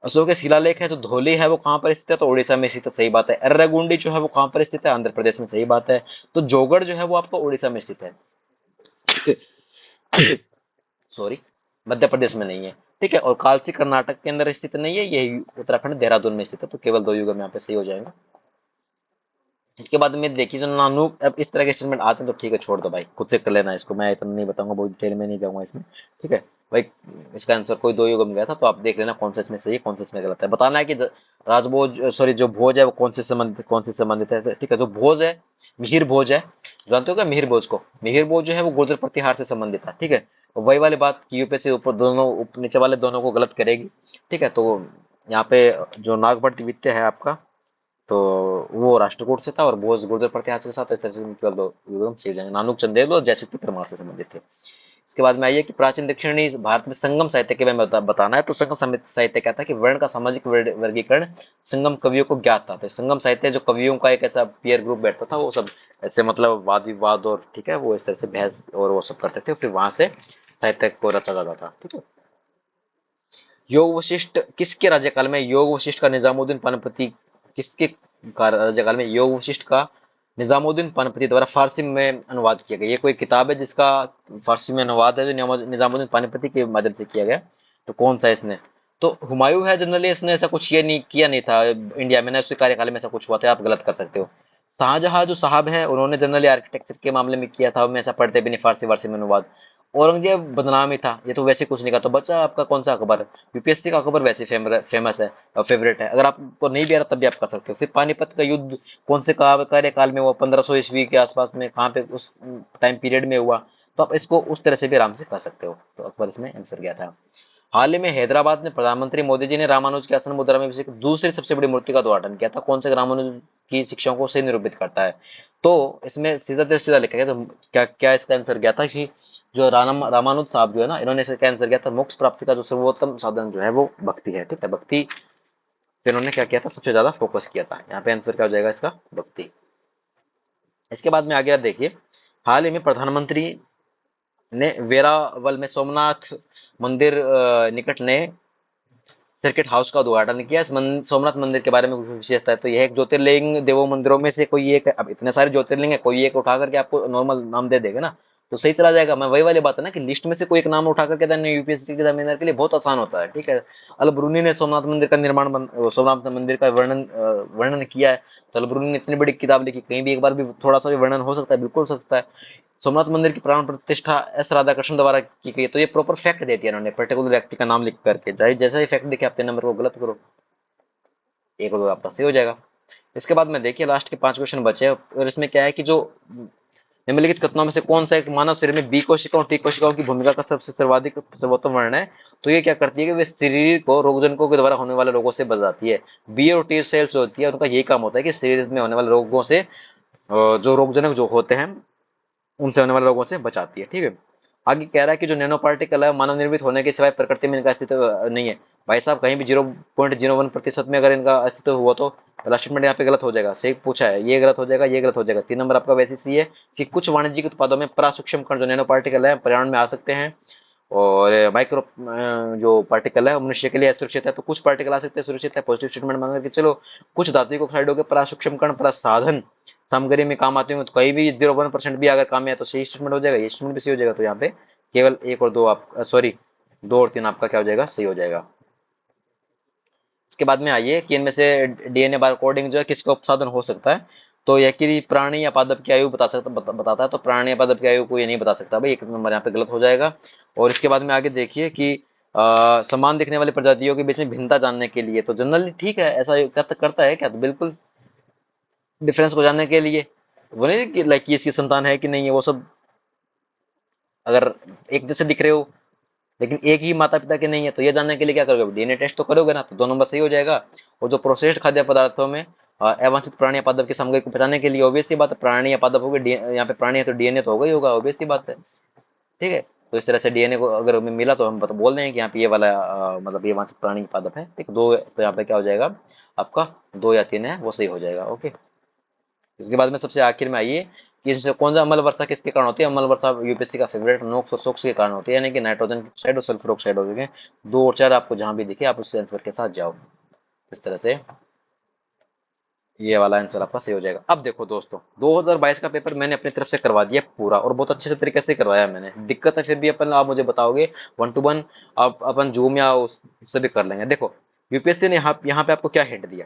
अशोक के शिलालेख है जो धौली है वो कहाँ पर स्थित है? तो उड़ीसा में स्थित है, सही बात है। अर्रागुंडी जो है वो कहाँ पर स्थित है? आंध्र प्रदेश में, सही बात है। तो जोगड़ जो है वो आपको उड़ीसा में स्थित है, सॉरी, मध्य प्रदेश में नहीं है, ठीक है। और कालसी कर्नाटक के अंदर स्थित नहीं है, ये उत्तराखंड देहरादून में स्थित है। तो केवल दो युगम यहाँ पे सही हो जाएगा। इसके बाद में देखिए जो नानू, अब इस तरह के स्टेटमेंट आते हैं तो ठीक है छोड़ दो भाई, खुद से कर लेना इसको, मैं इतना नहीं बताऊंगा, बहुत डिटेल में नहीं जाऊंगा इसमें, ठीक है भाई। इसका आंसर कोई दो युगम गया था, तो आप देख लेना कौन सा इसमें सही है कौन सा इसमें गलत है। बताना है कि राजभोज, सॉरी जो भोज है वो कौन से संबंधित है, ठीक है। जो भोज है, मिहिर भोज है, जानते हो क्या मिहिर भोज को? मिहिर भोज जो है वो गुर्जर प्रतिहार से संबंधित है, ठीक है। वही वाली बात कि यूपी से ऊपर दोनों नीचे वाले दोनों को गलत करेगी, ठीक है। तो यहाँ पे जो नागभट्ट वित्त है आपका, तो वो राष्ट्रकूट से था, और बोस गुर्जर प्रतिहार के साथ इस तरह से मतलब एकदम सही जाएंगे। नानुक चंदेल और जैसे परमार से संबंधित थे। इसके बाद में आइए कि प्राचीन दक्षिणी भारत में संगम साहित्य के बारे में बताना है। तो संगम साहित्य क्या था कि वर्ण का सामाजिक वर्गीकरण संगम कवियों को ज्ञात था। तो संगम साहित्य जो कवियों का एक ऐसा पीयर ग्रुप बैठता था, वो सब ऐसे मतलब वाद विवाद और ठीक है वो इस तरह से बहस और वो सब करते थे, फिर वहां से साहित्य को रचा जाता था, ठीक है। योग वशिष्ठ किसके राज्यकाल में योग वशिष्ठ का निजामुद्दीन पानपति, किसके राज्यकाल में योग वशिष्ठ का निजामुद्दीन पानपति द्वारा फारसी में अनुवाद किया गया? ये कोई किताब है जिसका फारसी में अनुवाद है, जो निजामुद्दीन पानीपति के माध्यम से किया गया। तो कौन सा है इसने? तो हुमायूं है। जनरली इसने ऐसा कुछ ये नहीं किया नहीं था इंडिया में ना, उसके कार्यकाल में ऐसा कुछ हुआ था, आप गलत कर सकते हो। शाहजहां जो साहब है उन्होंने जनरली आर्किटेक्चर के मामले में किया था, मैं ऐसा पढ़ते भी नहीं फारसी वारसी में अनुवाद। औरंगजेब बदनाम ही था, ये तो वैसे कुछ नहीं कहा। तो बच्चा आपका कौन सा अकबर? यूपीएससी का अकबर वैसे फेमस है और फेवरेट है, अगर आपको नहीं भी आ रहा तब भी आप कर सकते हो। फिर पानीपत का युद्ध कौन से कार्यकाल में हुआ? 1500 ईस्वी के आसपास में, कहाँ पे उस टाइम पीरियड में हुआ? तो आप इसको उस तरह से भी आराम से कर सकते हो। तो अकबर इसमें आंसर गया था। हाल ही में हैदराबाद में प्रधानमंत्री मोदी जी ने रामानुज के आसन मुद्रा में विषय की दूसरी सबसे बड़ी मूर्ति का उद्घाटन किया था। कौन से रामानुज की शिक्षाओं को सही निरूपित करता है? तो इसमें सीधा से सीधा लिखा गया। तो क्या क्या इसका आंसर गया था कि जो रामानुज साहब जो है ना, इन्होंने इसका आंसर किया था मोक्ष प्राप्ति का जो सर्वोत्तम साधन जो है वो भक्ति है, ठीक है। भक्ति पे इन्होंने क्या किया था, सबसे ज्यादा फोकस किया था। यहाँ पे आंसर क्या हो जाएगा इसका? भक्ति। इसके बाद में आगे आप देखिए, हाल ही में प्रधानमंत्री ने वेरावल में सोमनाथ मंदिर निकट ने सर्किट हाउस का उद्घाटन किया। सोमनाथ मंदिर के बारे में कुछ विशेषता है। तो यह एक ज्योतिर्लिंग देवों मंदिरों में से कोई एक है। अब इतने सारे ज्योतिर्लिंग है, कोई एक उठा करके आपको नॉर्मल नाम दे देगा ना तो सही चला जाएगा। मैं वही वाली बात है ना कि लिस्ट में से कोई एक नाम उठा करके देना यूपीएससी के एग्जामिनर के लिए बहुत आसान होता है, ठीक है। अलबरूनी ने सोमनाथ मंदिर का सोमनाथ मंदिर का वर्णन किया है। तो अलबरूनी ने इतनी बड़ी किताब लिखी, कहीं भी एक बार भी थोड़ा सा भी वर्णन हो सकता है, बिल्कुल हो सकता है। सोमनाथ मंदिर की प्राण प्रतिष्ठा एस राधाकृष्ण द्वारा की गई। तो ये प्रॉपर फैक्ट दे दिया इन्होंने, पर्टिकुलर व्यक्ति का नाम लिख करके। चाहे जैसा ही फैक्ट दिखे आप 3 नंबर को गलत करो, एक और आपका सही हो जाएगा। इसके बाद में देखिए लास्ट के 5 क्वेश्चन बचे हैं, और इसमें क्या है कि जो निम्नलिखित कथनों में से कौन सा एक मानव शरीर में बी कोशिकाओं टी कोशिकाओं की भूमिका का सबसे सर्वाधिक सर्वोत्तम वर्णन है? तो ये क्या करती है कि वे शरीर को रोगजनकों के द्वारा होने वाले रोगों से बचाती है। बी और टी सेल्स जो होती है उनका यही काम होता है कि शरीर में होने वाले रोगों से जो रोगजनक जो होते हैं उनसे होने वाले रोगों से बचाती है। ठीक है, आगे कह रहा है कि जो नैनो पार्टिकल है मानव निर्मित होने के सिवाय प्रकृति में इनका अस्तित्व नहीं है। भाई साहब कहीं भी 0.01% में अगर इनका अस्तित्व हुआ तो स्टेटमेंट यहाँ पे गलत हो जाएगा। सही पूछा है, ये गलत हो जाएगा, ये गलत हो जाएगा। 3 नंबर आपका वैसे सी है कि कुछ वाणिज्यिक उत्पादों में प्रासूक्ष्म कण जो नैनो पार्टिकल है पर्यावरण में आ सकते हैं, और माइक्रो जो पार्टिकल है वो मनुष्य के लिए असुरक्षित है। तो कुछ पार्टिकल आ सकते हैं सुरक्षित है, पॉजिटिव स्टेटमेंट मान के चलो। कुछ धात्विक ऑक्साइडों के प्रासूक्ष्म कण प्रसाधन सामग्री में काम आते हैं, तो कहीं भी 0.1% भी अगर काम में है तो सही स्टेटमेंट हो जाएगा, ये स्टेटमेंट भी सही हो जाएगा। तो यहाँ पे केवल 1 और 2 आप सॉरी 2 और 3 आपका क्या हो जाएगा, सही हो जाएगा। इसके बाद में आइए कि इनमें से डीएनए बार कोडिंग जो है किसका उपसाधन हो सकता है? तो यह कि प्राणी या पादप की आयु बताता है। तो प्राणी या पादप की आयु को ये नहीं बता सकता भाई, 1 नंबर यहाँ पे गलत हो जाएगा। और इसके बाद में आगे देखिए कि समान दिखने वाली प्रजातियों के बीच में भिन्नता जानने के लिए, तो जनरली ठीक है, ऐसा करता है क्या? तो बिल्कुल डिफरेंस को जानने के लिए, वो नहीं कि लाइक कि इसकी संतान है कि नहीं है, वो सब अगर एक जैसे दिख रहे हो लेकिन एक ही माता पिता के नहीं है तो ये जानने के लिए क्या करोगे, डीएनए टेस्ट तो करोगे ना। तो 2 नंबर सही हो जाएगा। और जो प्रोसेस्ड खाद्य पदार्थों में अवांछित प्राणी या पादप की सामग्री को पहचानने के लिए ऑब्वियस सी बात है, प्राणी या पादप हो गए, यहाँ पे प्राणी है तो डीएनए तो होगा ही होगा, ऑब्वियस सी बात है। ठीक है, तो इस तरह से डीएनए को अगर हमें मिला तो हम बोल देंगे कि यहाँ पे ये वाला मतलब ये वांछित प्राणी पादप है। ठीक है, दो तो यहाँ पे क्या हो जाएगा आपका, 2 या 3 है वो सही हो जाएगा। ओके, इसके बाद में सबसे आखिर में आइए कि इसमें कौन सा अम्ल वर्षा किसके कारण होती है? अम्ल वर्षा यूपीएससी का फेवरेट नोक्स और सोक्स के कारण होती है, यानी कि नाइट्रोजन ऑक्साइड और सल्फर ऑक्साइड हो गए। 2 और 4 आपको जहां भी दिखे आप उससे आंसर के साथ जाओ। इस तरह से ये वाला आंसर आपका सही हो जाएगा। अब देखो दोस्तों, 2022 का पेपर मैंने अपनी तरफ से करवा दिया पूरा, और बहुत अच्छे से तरीके से करवाया मैंने। दिक्कत है फिर भी अपन, आप मुझे बताओगे 1 to 1 आप अपन जूम या उससे भी कर लेंगे। देखो यूपीएससी ने यहाँ पे आपको क्या हिंट दिया,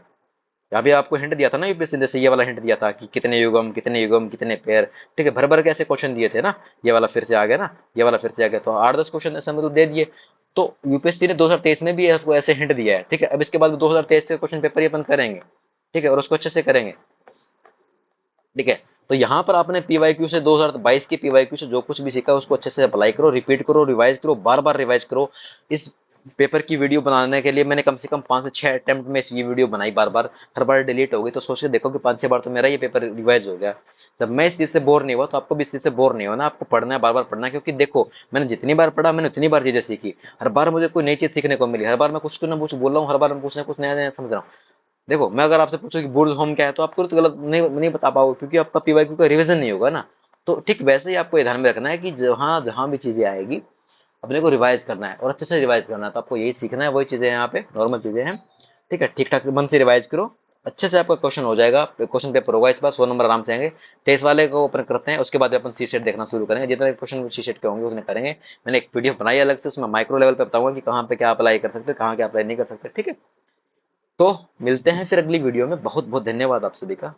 यहाँ भी आपको हिंट दिया था ना यूपीएससी, जैसे ये वाला हिंट दिया था कि कितने युगम कितने पैर। ठीक है, भर भर के ऐसे क्वेश्चन दिए थे ना। ये वाला फिर से आ गया ना, ये वाला फिर से आ गया, तो 8-10 क्वेश्चन ऐसे मतलब दे दिए। तो यूपीएससी ने 2023 में भी आपको ऐसे हिंट दिया है। ठीक है, अब इसके बाद 2023 से क्वेश्चन पेपर ही अपन करेंगे। ठीक है, और उसको अच्छे से करेंगे। ठीक है, तो यहाँ पर आपने पीवाईक्यू से 2022 की पीवाईक्यू से जो कुछ भी सीखा उसको अच्छे से अप्लाई करो, रिपीट करो, रिवाइज करो, बार बार रिवाइज करो। इस पेपर की वीडियो बनाने के लिए मैंने कम से कम 5 से 6 अटेम्प्ट में ये वीडियो बनाई, बार बार, हर बार डिलीट हो गई। तो सोच के देखो कि 5-6 बार तो मेरा ये पेपर रिवाइज हो गया। जब मैं इस चीज से बोर नहीं हुआ तो आपको भी इस चीज से बोर नहीं होना, आपको पढ़ना है, बार बार पढ़ना है। क्योंकि देखो मैंने जितनी बार पढ़ा मैंने उतनी बार चीजें सीखी, हर बार मुझे कोई नई चीज सीखने को मिली, हर बार मैं कुछ तो ना कुछ बोल रहा हूँ, हर बार मैं कुछ ना कुछ नया नया समझ रहा हूँ। देखो मैं अगर आपसे पूछूं कि बुर्ज होम क्या है तो आपको तो गलत नहीं बता पाओगे, क्योंकि आपका पीवाईक्यू का रिवीजन नहीं होगा ना। तो ठीक वैसे ही आपको ये ध्यान में रखना है कि जहां जहां भी चीजें आएगी अपने को रिवाइज करना है, और अच्छे से रिवाइज करना है। तो आपको यही सीखना है, वही चीजें यहाँ पे नॉर्मल चीजें हैं। ठीक है, ठीक ठाक मन से रिवाइज करो, अच्छे से आपका क्वेश्चन हो जाएगा। क्वेश्चन पेपर होगा इस बार, 100 नंबर आराम से आएंगे। 23 वाले को ओपन करते हैं, उसके बाद अपन सी सेट देखना शुरू करेंगे। जितने क्वेश्चन सी सेट के होंगे उसने करेंगे। मैंने एक पीडीएफ बनाई अलग से, उसमें माइक्रो लेवल पे बताऊंगा कि कहाँ पे क्या अप्लाई कर सकते हैं, कहाँ क्या अप्लाई नहीं कर सकते। ठीक है, तो मिलते हैं फिर अगली वीडियो में। बहुत बहुत धन्यवाद आप सभी का।